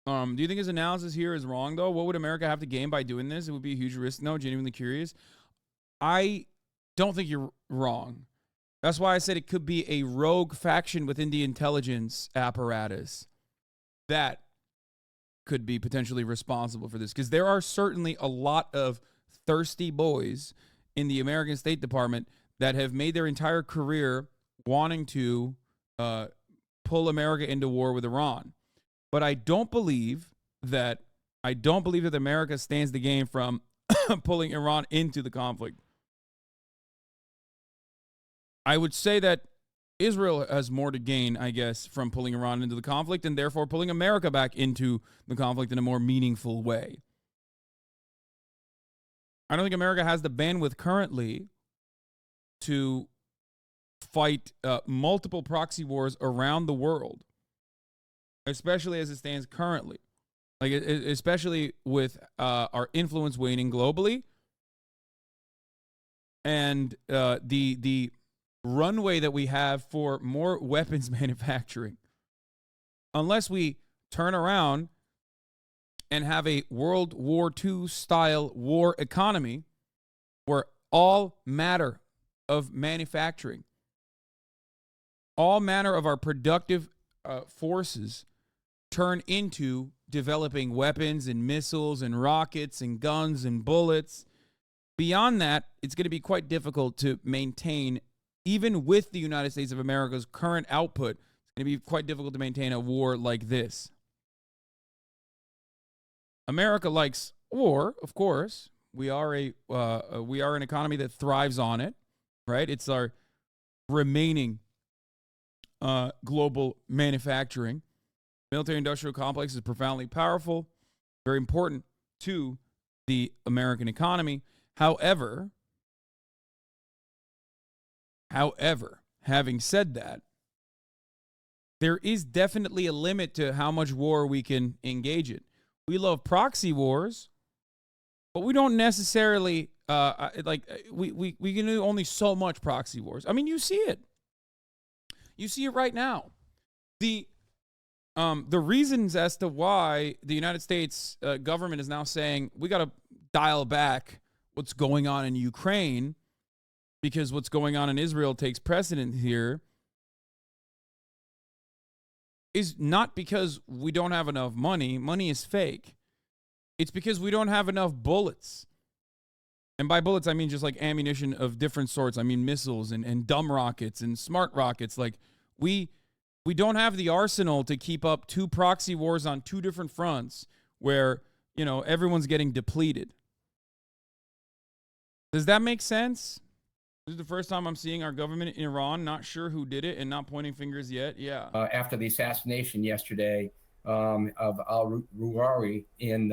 Do you think his analysis here is wrong, though? What would America have to gain by doing this? It would be a huge risk. No, genuinely curious. I don't think you're wrong. That's why I said it could be a rogue faction within the intelligence apparatus that could be potentially responsible for this. Because there are certainly a lot of thirsty boys in the American State Department that have made their entire career wanting to pull America into war with Iran. But I don't believe that America stands to gain from pulling Iran into the conflict. I would say that Israel has more to gain, I guess, from pulling Iran into the conflict and therefore pulling America back into the conflict in a more meaningful way. I don't think America has the bandwidth currently to fight multiple proxy wars around the world, especially as it stands currently. Like, especially with our influence waning globally and the runway that we have for more weapons manufacturing. Unless we turn around and have a World War II style war economy where all matter of manufacturing, all manner of our productive forces turn into developing weapons and missiles and rockets and guns and bullets. Beyond that, it's going to be quite difficult to maintain, even with the United States of America's current output, it's going to be quite difficult to maintain a war like this. America likes war, of course. We are an economy that thrives on it, right? It's our remaining global manufacturing. Military-industrial complex is profoundly powerful, very important to the American economy. However, having said that, there is definitely a limit to how much war we can engage in. We love proxy wars, but we don't necessarily we can do only so much proxy wars. I mean, you see it. You see it right now. The reasons as to why the United States government is now saying we got to dial back what's going on in Ukraine because what's going on in Israel takes precedent here is not because we don't have enough money. Money is fake. It's because we don't have enough bullets. And by bullets, I mean just like ammunition of different sorts. I mean missiles and dumb rockets and smart rockets. Like we don't have the arsenal to keep up two proxy wars on two different fronts where, everyone's getting depleted. Does that make sense? This is the first time I'm seeing our government in Iran, not sure who did it and not pointing fingers yet. Yeah. After the assassination yesterday of al-Ruari in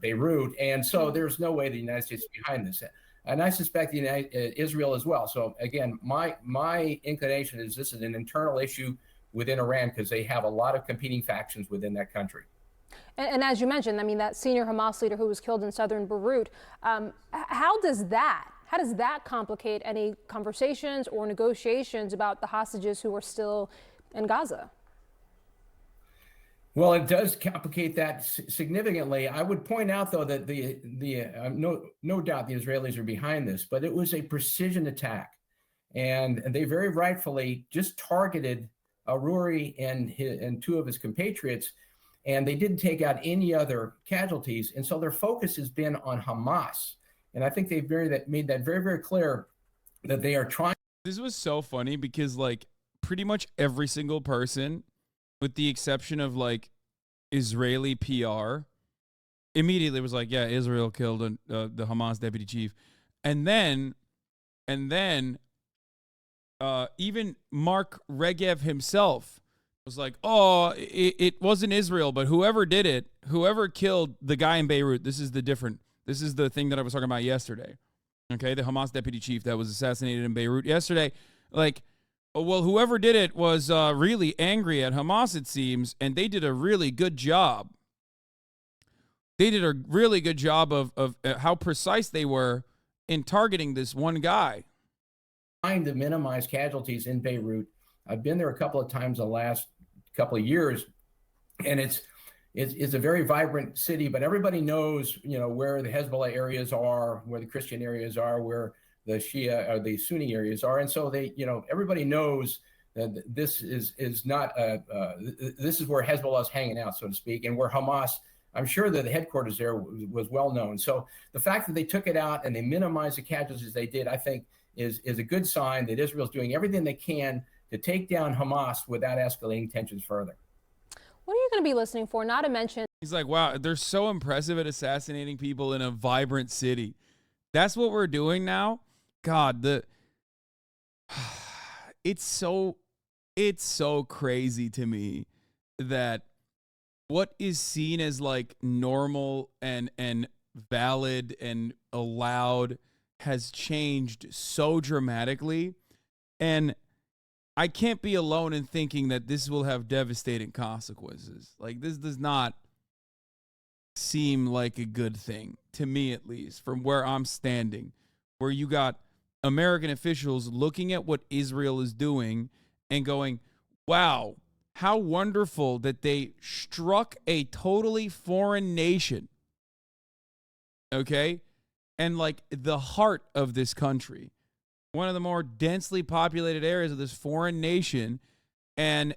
Beirut. And so there's no way the United States is behind this. And I suspect Israel as well. So again, my inclination is this is an internal issue within Iran because they have a lot of competing factions within that country. And as you mentioned, I mean, that senior Hamas leader who was killed in southern Beirut, how does that complicate any conversations or negotiations about the hostages who are still in Gaza? Well, it does complicate that significantly. I would point out, though, that no doubt the Israelis are behind this, but it was a precision attack. And they very rightfully just targeted Aruri and two of his compatriots, and they didn't take out any other casualties. And so their focus has been on Hamas. And I think they've made that very, very clear that they are trying. This was so funny because, like, pretty much every single person, with the exception of, like, Israeli PR, immediately was like, yeah, Israel killed the Hamas deputy chief. And then even Mark Regev himself was like, oh, it wasn't Israel, but whoever did it, whoever killed the guy in Beirut, this is the thing that I was talking about yesterday. Okay, the Hamas deputy chief that was assassinated in Beirut yesterday. Like, well, whoever did it was really angry at Hamas, it seems, and they did a really good job. They did a really good job of how precise they were in targeting this one guy. Trying to minimize casualties in Beirut. I've been there a couple of times the last couple of years, and it's a very vibrant city, but everybody knows, where the Hezbollah areas are, where the Christian areas are, where the Shia or the Sunni areas are. And so they, everybody knows that this is not, this is where Hezbollah is hanging out, so to speak, and where Hamas, I'm sure that the headquarters there was well known. So the fact that they took it out and they minimized the casualties they did, I think is a good sign that Israel's doing everything they can to take down Hamas without escalating tensions further. What are you going to be listening for? Not to mention. He's like, wow, they're so impressive at assassinating people in a vibrant city. That's what we're doing now. God, it's so crazy to me that what is seen as like normal and valid and allowed has changed so dramatically. And I can't be alone in thinking that this will have devastating consequences. Like, this does not seem like a good thing, to me at least, from where I'm standing, where you got American officials looking at what Israel is doing and going, wow, how wonderful that they struck a totally foreign nation, okay? And like the heart of this country, one of the more densely populated areas of this foreign nation, and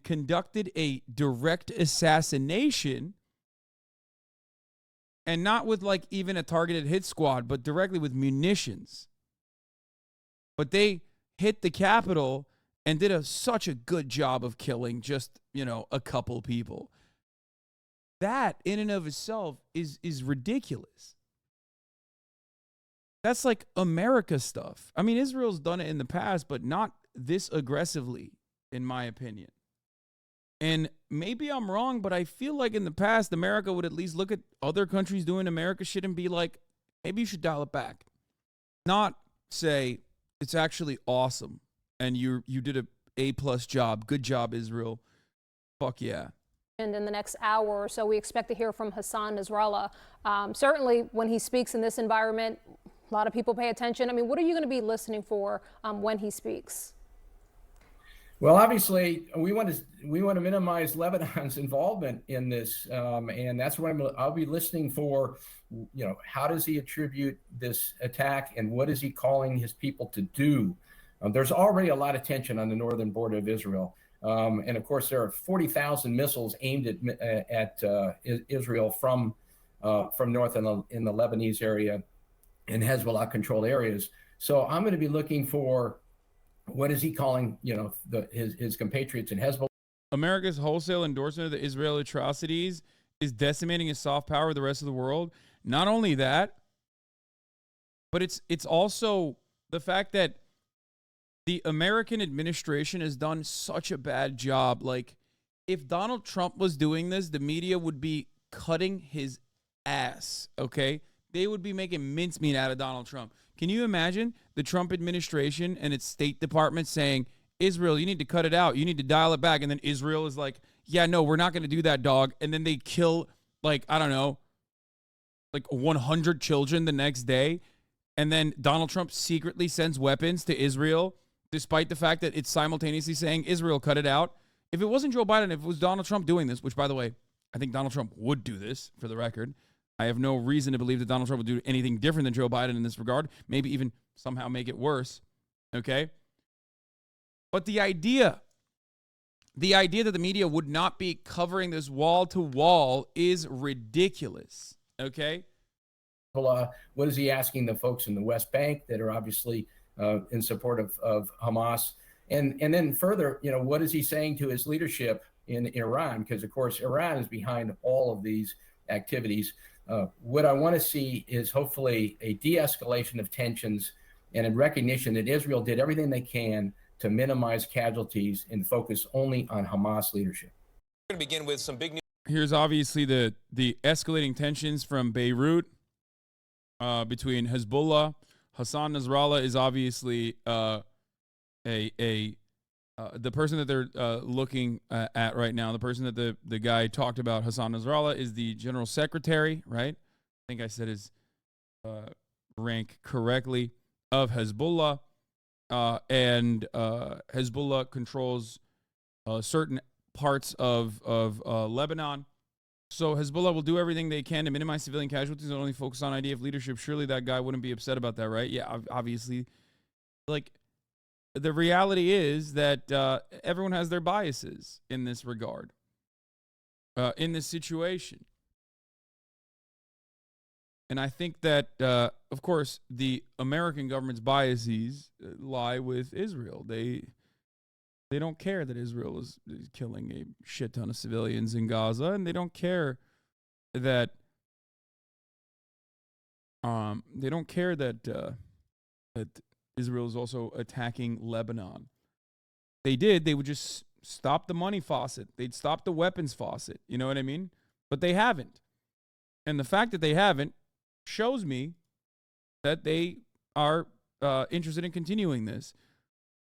conducted a direct assassination, and not with like even a targeted hit squad, but directly with munitions. But they hit the Capitol and did such a good job of killing just, a couple people. That in and of itself is ridiculous. That's like America stuff. I mean, Israel's done it in the past, but not this aggressively, in my opinion. And maybe I'm wrong, but I feel like in the past, America would at least look at other countries doing America shit and be like, maybe you should dial it back. Not say, it's actually awesome, and you did a A+ job. Good job, Israel. Fuck yeah. And in the next hour or so, we expect to hear from Hassan Nasrallah. Certainly, when he speaks in this environment, a lot of people pay attention. I mean, what are you going to be listening for when he speaks? Well, obviously, we want to minimize Lebanon's involvement in this, and that's what I'll be listening for. How does he attribute this attack, and what is he calling his people to do? There's already a lot of tension on the northern border of Israel, and of course, there are 40,000 missiles aimed at Israel from north in the Lebanese area, in Hezbollah-controlled areas. So I'm going to be looking for what is he calling, his compatriots in Hezbollah. America's wholesale endorsement of the Israel atrocities is decimating his soft power with the rest of the world. Not only that, but it's also the fact that the American administration has done such a bad job. Like, if Donald Trump was doing this, the media would be cutting his ass, okay? They would be making mincemeat out of Donald Trump. Can you imagine the Trump administration and its State Department saying, Israel, you need to cut it out. You need to dial it back. And then Israel is like, yeah, no, we're not going to do that, dog. And then they kill, like, I don't know, like 100 children the next day. And then Donald Trump secretly sends weapons to Israel, despite the fact that it's simultaneously saying, Israel, cut it out. If it wasn't Joe Biden, if it was Donald Trump doing this, which, by the way, I think Donald Trump would do this, for the record. I have no reason to believe that Donald Trump would do anything different than Joe Biden in this regard. Maybe even somehow make it worse. Okay? But the idea that the media would not be covering this wall to wall is ridiculous. Okay? What is he asking the folks in the West Bank that are obviously in support of Hamas? And then further, what is he saying to his leadership in Iran? Because, of course, Iran is behind all of these activities. What I want to see is hopefully a de-escalation of tensions and a recognition that Israel did everything they can to minimize casualties and focus only on Hamas leadership. We're going to begin with some big news. Here's obviously the escalating tensions from Beirut between Hezbollah. Hassan Nasrallah is obviously the person that they're looking at right now. The person that the guy talked about, Hassan Nasrallah, is the general secretary, right? I think I said his rank correctly, of Hezbollah. And Hezbollah controls certain parts of Lebanon. So Hezbollah will do everything they can to minimize civilian casualties and only focus on IDF leadership. Surely that guy wouldn't be upset about that, right? Yeah, obviously. Like, the reality is that everyone has their biases in this regard, in this situation. And I think that, of course, the American government's biases lie with Israel. They don't care that Israel is killing a shit ton of civilians in Gaza, and they don't care that that Israel is also attacking Lebanon. They would just stop the money faucet. They'd stop the weapons faucet. You know what I mean? But they haven't. And the fact that they haven't shows me that they are interested in continuing this.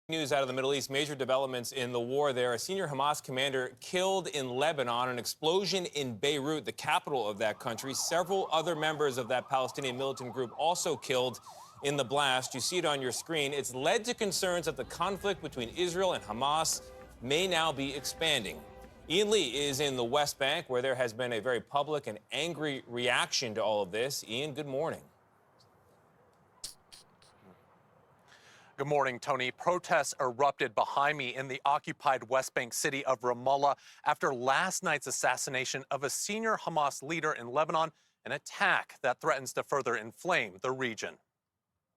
News out of the Middle East, major developments in the war there. A senior Hamas commander killed in Lebanon, an explosion in Beirut, the capital of that country. Several other members of that Palestinian militant group also killed in the blast. You see it on your screen. It's led to concerns that the conflict between Israel and Hamas may now be expanding. Ian Lee is in the West Bank, where there has been a very public and angry reaction to all of this. Ian, good morning. Good morning, Tony. Protests erupted behind me in the occupied West Bank city of Ramallah after last night's assassination of a senior Hamas leader in Lebanon, an attack that threatens to further inflame the region.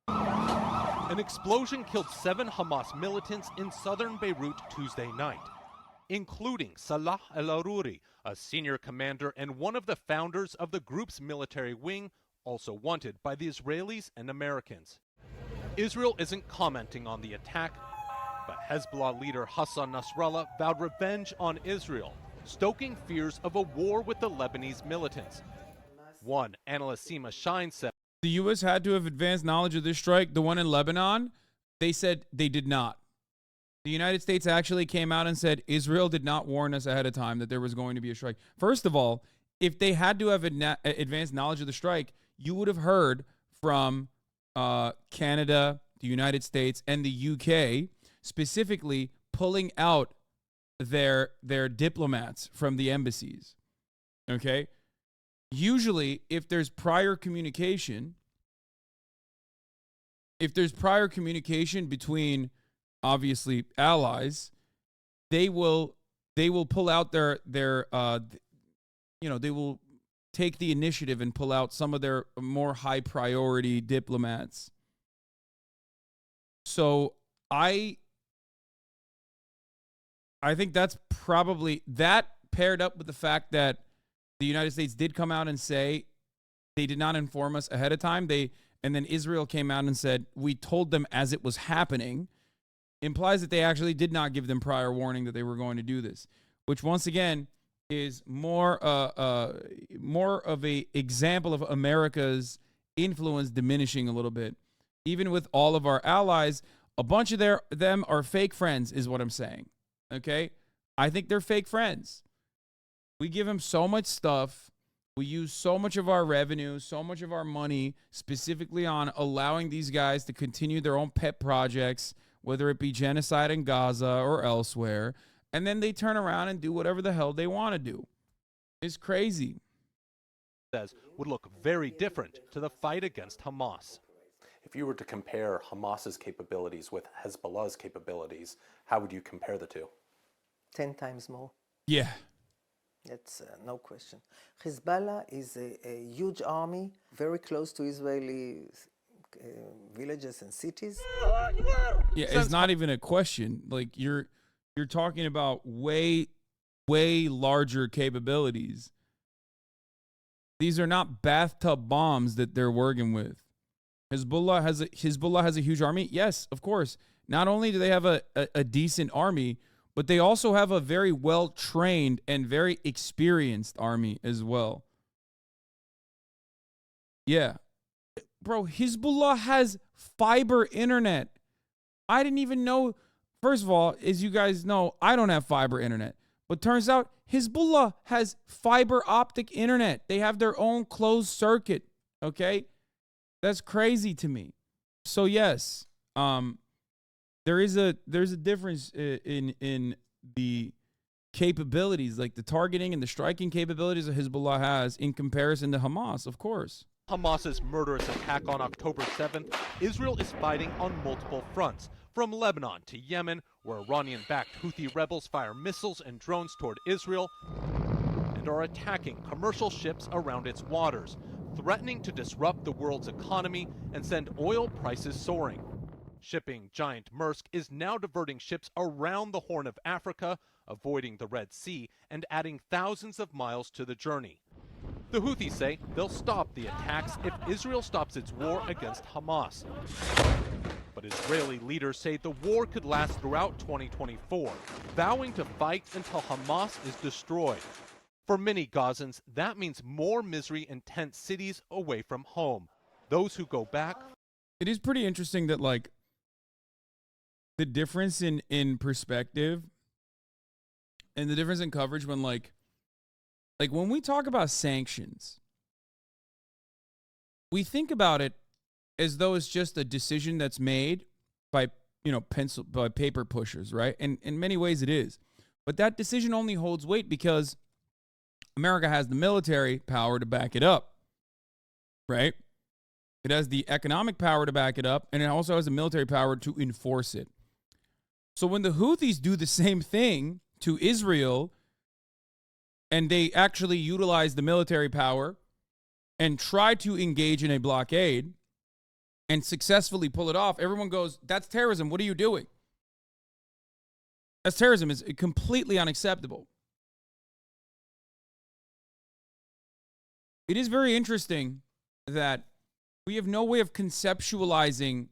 An explosion killed 7 Hamas militants in southern Beirut Tuesday night, including Salah al-Aruri, a senior commander and one of the founders of the group's military wing, also wanted by the Israelis and Americans. Israel isn't commenting on the attack, but Hezbollah leader Hassan Nasrallah vowed revenge on Israel, stoking fears of a war with the Lebanese militants. One analyst, Seema Shine, said the U.S. had to have advanced knowledge of this strike. The one in Lebanon, they said they did not. The United States actually came out and said Israel did not warn us ahead of time that there was going to be a strike. First of all, if they had to have advanced knowledge of the strike, you would have heard from Canada, the United States, and the UK specifically pulling out their diplomats from the embassies. Okay? Usually, if there's prior communication between obviously allies, they will pull out they will take the initiative and pull out some of their more high priority diplomats. So I think that's probably that, paired up with the fact that the United States did come out and say they did not inform us ahead of time. And then Israel came out and said we told them as it was happening, implies that they actually did not give them prior warning that they were going to do this, which once again is more of a example of America's influence diminishing a little bit. Even with all of our allies, a bunch of them are fake friends, is what I'm saying. Okay? I think they're fake friends. We give them so much stuff. We use so much of our revenue, so much of our money, specifically on allowing these guys to continue their own pet projects, whether it be genocide in Gaza or elsewhere, and then they turn around and do whatever the hell they want to do. It's crazy. says would look very different to the fight against Hamas. If you were to compare Hamas's capabilities with Hezbollah's capabilities, how would you compare the two? 10 times more. Yeah. That's no question. Hezbollah is a huge army, very close to Israeli villages and cities. Yeah, it's not even a question. Like you're talking about way larger capabilities. These are not bathtub bombs that they're working with. Hezbollah has a huge army. Yes, of course. not only do they have a decent army, but they also have a very well-trained and very experienced army as well. Yeah. Bro, Hezbollah has fiber internet. I didn't even know. First of all, as you guys know, I don't have fiber internet. But turns out Hezbollah has fiber optic internet. They have their own closed circuit. Okay? That's crazy to me. So yes, there's a difference in the capabilities, like the targeting and the striking capabilities that Hezbollah has in comparison to Hamas, of course. Hamas's murderous attack on October 7th, Israel is fighting on multiple fronts, from Lebanon to Yemen, where Iranian-backed Houthi rebels fire missiles and drones toward Israel and are attacking commercial ships around its waters, threatening to disrupt the world's economy and send oil prices soaring. Shipping giant Maersk is now diverting ships around the Horn of Africa, avoiding the Red Sea, and adding thousands of miles to the journey. The Houthis say they'll stop the attacks if Israel stops its war against Hamas. But Israeli leaders say the war could last throughout 2024, vowing to fight until Hamas is destroyed. For many Gazans, that means more misery in tent cities away from home. Those who go back... It is pretty interesting that, like, the difference in perspective and the difference in coverage when, like when we talk about sanctions, we think about it as though it's just a decision that's made by, by paper pushers, right? And in many ways it is. But that decision only holds weight because America has the military power to back it up, right? It has the economic power to back it up, and it also has the military power to enforce it. So when the Houthis do the same thing to Israel, and they actually utilize the military power and try to engage in a blockade and successfully pull it off, everyone goes, that's terrorism. What are you doing? That's terrorism. Is completely unacceptable. It is very interesting that we have no way of conceptualizing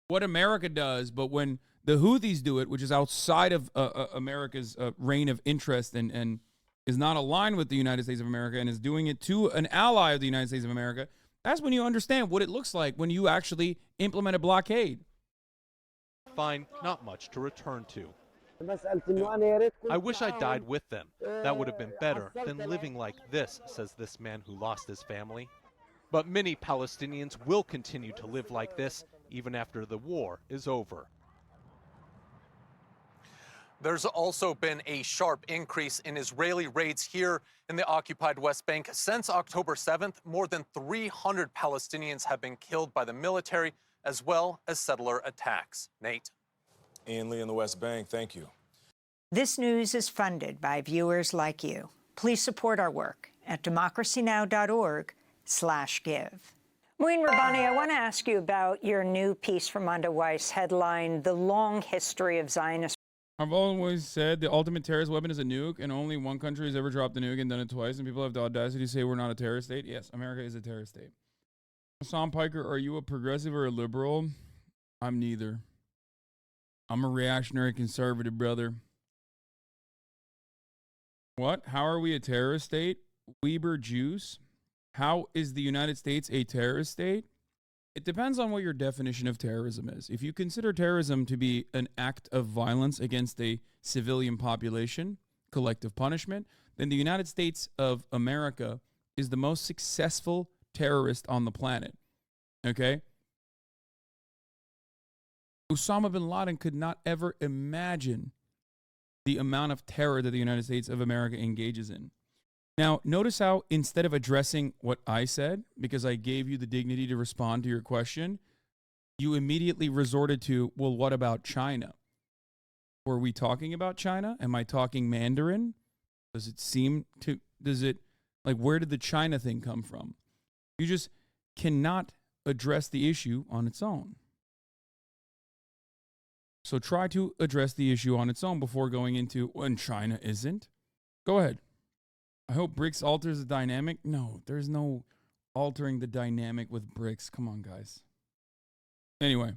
what America does, but when the Houthis do it, which is outside of America's reign of interest and is not aligned with the United States of America and is doing it to an ally of the United States of America, that's when you understand what it looks like when you actually implement a blockade. Find not much to return to. I wish I died with them. That would have been better than living like this, says this man who lost his family. But many Palestinians will continue to live like this even after the war is over. There's also been a sharp increase in Israeli raids here in the occupied West Bank. Since October 7th, more than 300 Palestinians have been killed by the military, as well as settler attacks. Nate. Ian Lee in the West Bank, thank you. This news is funded by viewers like you. Please support our work at democracynow.org/give. Muin Rabbani, I want to ask you about your new piece from Amanda Weiss, headlined The Long History of Zionist. I've always said the ultimate terrorist weapon is a nuke, and only one country has ever dropped a nuke and done it twice, and people have the audacity to say we're not a terrorist state. Yes, America is a terrorist state. Hassan Piker, are you a progressive or a liberal? I'm neither. I'm a reactionary conservative, brother. What? How are we a terrorist state? Weber Juice. How is the United States a terrorist state? It depends on what your definition of terrorism is. If you consider terrorism to be an act of violence against a civilian population, collective punishment, then the United States of America is the most successful terrorist on the planet. Okay? Osama bin Laden could not ever imagine the amount of terror that the United States of America engages in. Now, notice how instead of addressing what I said, because I gave you the dignity to respond to your question, you immediately resorted to, well, what about China? Were we talking about China? Am I talking Mandarin? Does it, where did the China thing come from? You just cannot address the issue on its own. So try to address the issue on its own before going into when China isn't. Go ahead. I hope BRICS alters the dynamic. No, there's no altering the dynamic with BRICS. Come on, guys. Anyway,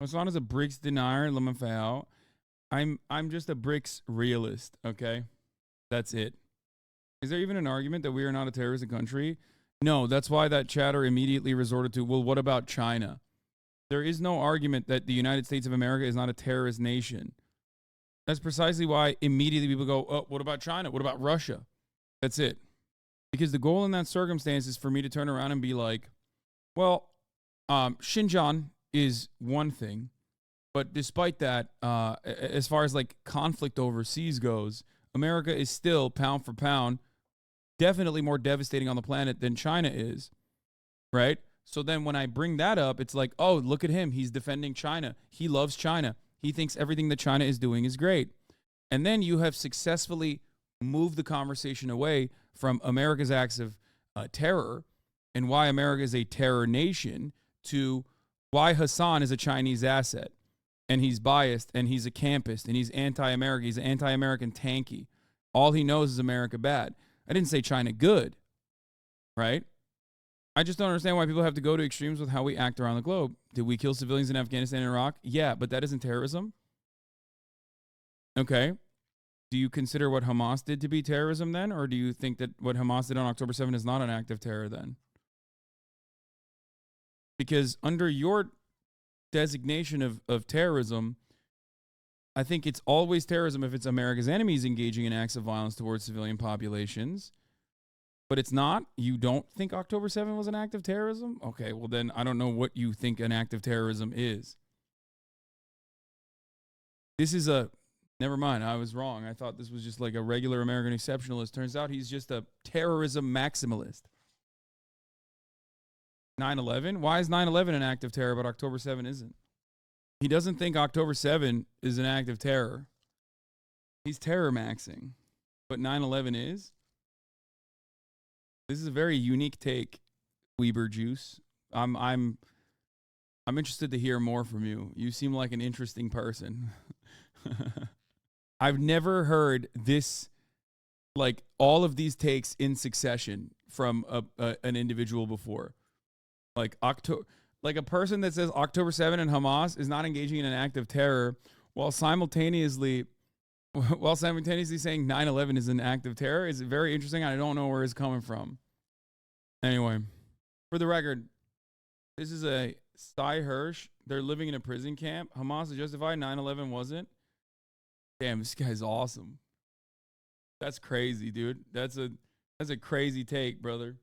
Hassan is a BRICS denier, Lamafao. I'm just a BRICS realist, okay? That's it. Is there even an argument that we are not a terrorist country? No, that's why that chatter immediately resorted to, well, what about China? There is no argument that the United States of America is not a terrorist nation. That's precisely why immediately people go, oh, what about China? What about Russia? That's it. Because the goal in that circumstance is for me to turn around and be like, well, Xinjiang is one thing, but despite that, as far as like conflict overseas goes, America is still, pound for pound, definitely more devastating on the planet than China is, right? So then when I bring that up, it's like, oh, look at him. He's defending China. He loves China. He thinks everything that China is doing is great. And then you have successfully moved the conversation away from America's acts of terror and why America is a terror nation to why Hassan is a Chinese asset. And he's biased, and he's a campist, and he's anti-American. He's anti-American tanky. All he knows is America bad. I didn't say China good, right? I just don't understand why people have to go to extremes with how we act around the globe. Did we kill civilians in Afghanistan and Iraq? Yeah, but that isn't terrorism. Okay. Do you consider what Hamas did to be terrorism then? Or do you think that what Hamas did on October 7 is not an act of terror then? Because under your designation of terrorism, I think it's always terrorism if it's America's enemies engaging in acts of violence towards civilian populations. But it's not? You don't think October 7 was an act of terrorism? Okay, well then I don't know what you think an act of terrorism is. This is never mind, I was wrong. I thought this was just like a regular American exceptionalist. Turns out he's just a terrorism maximalist. 9/11? Why is 9/11 an act of terror, but October 7 isn't? He doesn't think October 7 is an act of terror. He's terror maxing. But 9/11 is? This is a very unique take, Weber Juice. I'm interested to hear more from you. You seem like an interesting person. I've never heard this, like all of these takes in succession from an individual before. Like a person that says October 7 and Hamas is not engaging in an act of terror while simultaneously saying 9/11 is an act of terror is very interesting. I don't know where it's coming from. Anyway, for the record, this is a Cy Hirsch. They're living in a prison camp. Hamas is justified. 9/11 wasn't. Damn, this guy's awesome. That's crazy, dude. That's a crazy take, brother.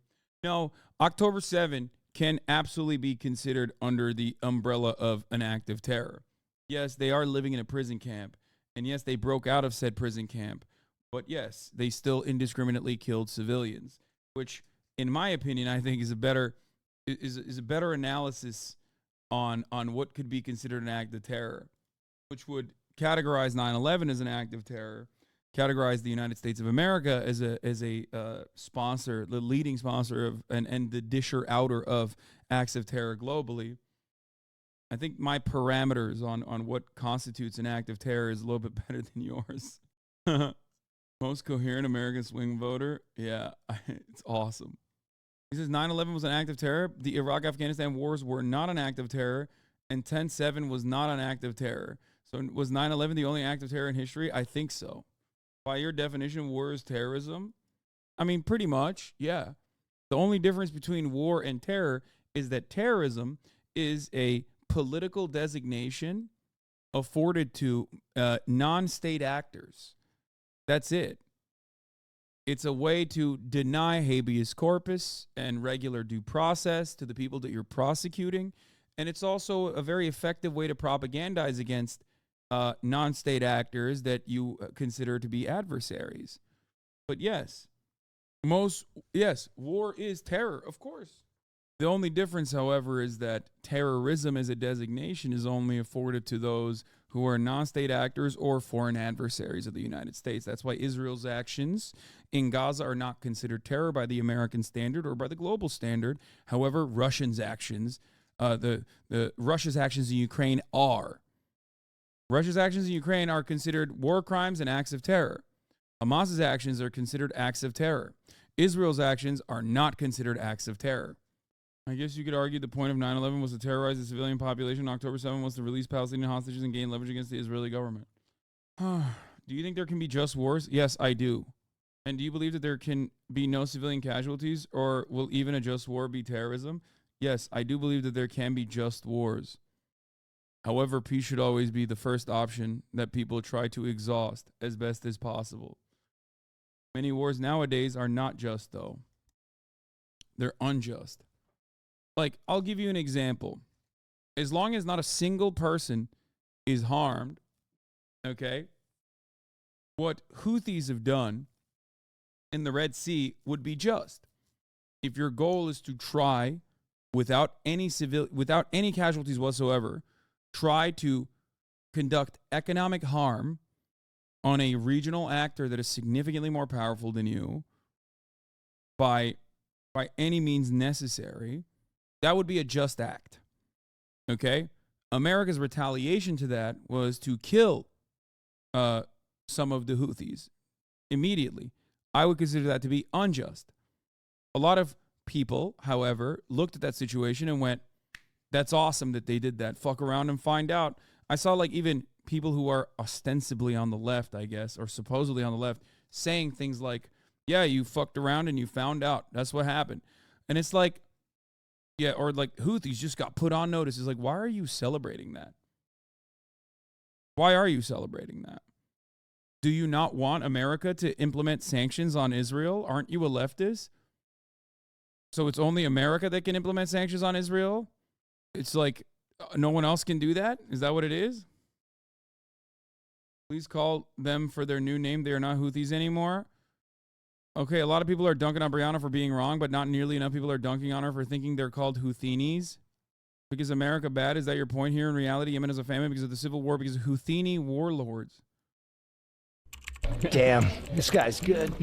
No, October 7 can absolutely be considered under the umbrella of an act of terror. Yes, they are living in a prison camp. And yes, they broke out of said prison camp. But yes, they still indiscriminately killed civilians, which, in my opinion, I think is a better analysis on what could be considered an act of terror, which would categorize 9/11 as an act of terror, categorize the United States of America as a sponsor, the leading sponsor of and the disher outer of acts of terror globally. I think my parameters on what constitutes an act of terror is a little bit better than yours. Most coherent American swing voter. Yeah, it's awesome. He says 9/11 was an act of terror. The Iraq-Afghanistan wars were not an act of terror, and 10/7 was not an act of terror. So was 9/11 the only act of terror in history? I think so. By your definition, war is terrorism? I mean, pretty much, yeah. The only difference between war and terror is that terrorism is a political designation afforded to non-state actors. That's it. It's a way to deny habeas corpus and regular due process to the people that you're prosecuting. And it's also a very effective way to propagandize against non-state actors that you consider to be adversaries. But yes, war is terror, of course. The only difference, however, is that terrorism as a designation is only afforded to those who are non-state actors or foreign adversaries of the United States. That's why Israel's actions in Gaza are not considered terror by the American standard or by the global standard. However, Russia's actions, Russia's actions in Ukraine are. Russia's actions in Ukraine are considered war crimes and acts of terror. Hamas's actions are considered acts of terror. Israel's actions are not considered acts of terror. I guess you could argue the point of 9/11 was to terrorize the civilian population. October 7 was to release Palestinian hostages and gain leverage against the Israeli government. Do you think there can be just wars? Yes, I do. And do you believe that there can be no civilian casualties, or will even a just war be terrorism? Yes, I do believe that there can be just wars. However, peace should always be the first option that people try to exhaust as best as possible. Many wars nowadays are not just, though. They're unjust. Like, I'll give you an example. As long as not a single person is harmed, okay, what Houthis have done in the Red Sea would be just. If your goal is to try, without any casualties whatsoever, try to conduct economic harm on a regional actor that is significantly more powerful than you by any means necessary, that would be a just act. Okay? America's retaliation to that was to kill some of the Houthis immediately. I would consider that to be unjust. A lot of people, however, looked at that situation and went, that's awesome that they did that. Fuck around and find out. I saw like even people who are ostensibly on the left, I guess, or supposedly on the left, saying things like, yeah, you fucked around and you found out. That's what happened. And it's like, yeah, or like Houthis just got put on notice. It's like, why are you celebrating that? Why are you celebrating that? Do you not want America to implement sanctions on Israel? Aren't you a leftist? So it's only America that can implement sanctions on Israel? It's like no one else can do that? Is that what it is? Please call them for their new name. They are not Houthis anymore. Okay, a lot of people are dunking on Brianna for being wrong, but not nearly enough people are dunking on her for thinking they're called Houthinis. Because America bad? Is that your point here? In reality, Yemen is a famine because of the civil war, because of Houthini warlords. Damn, this guy's good.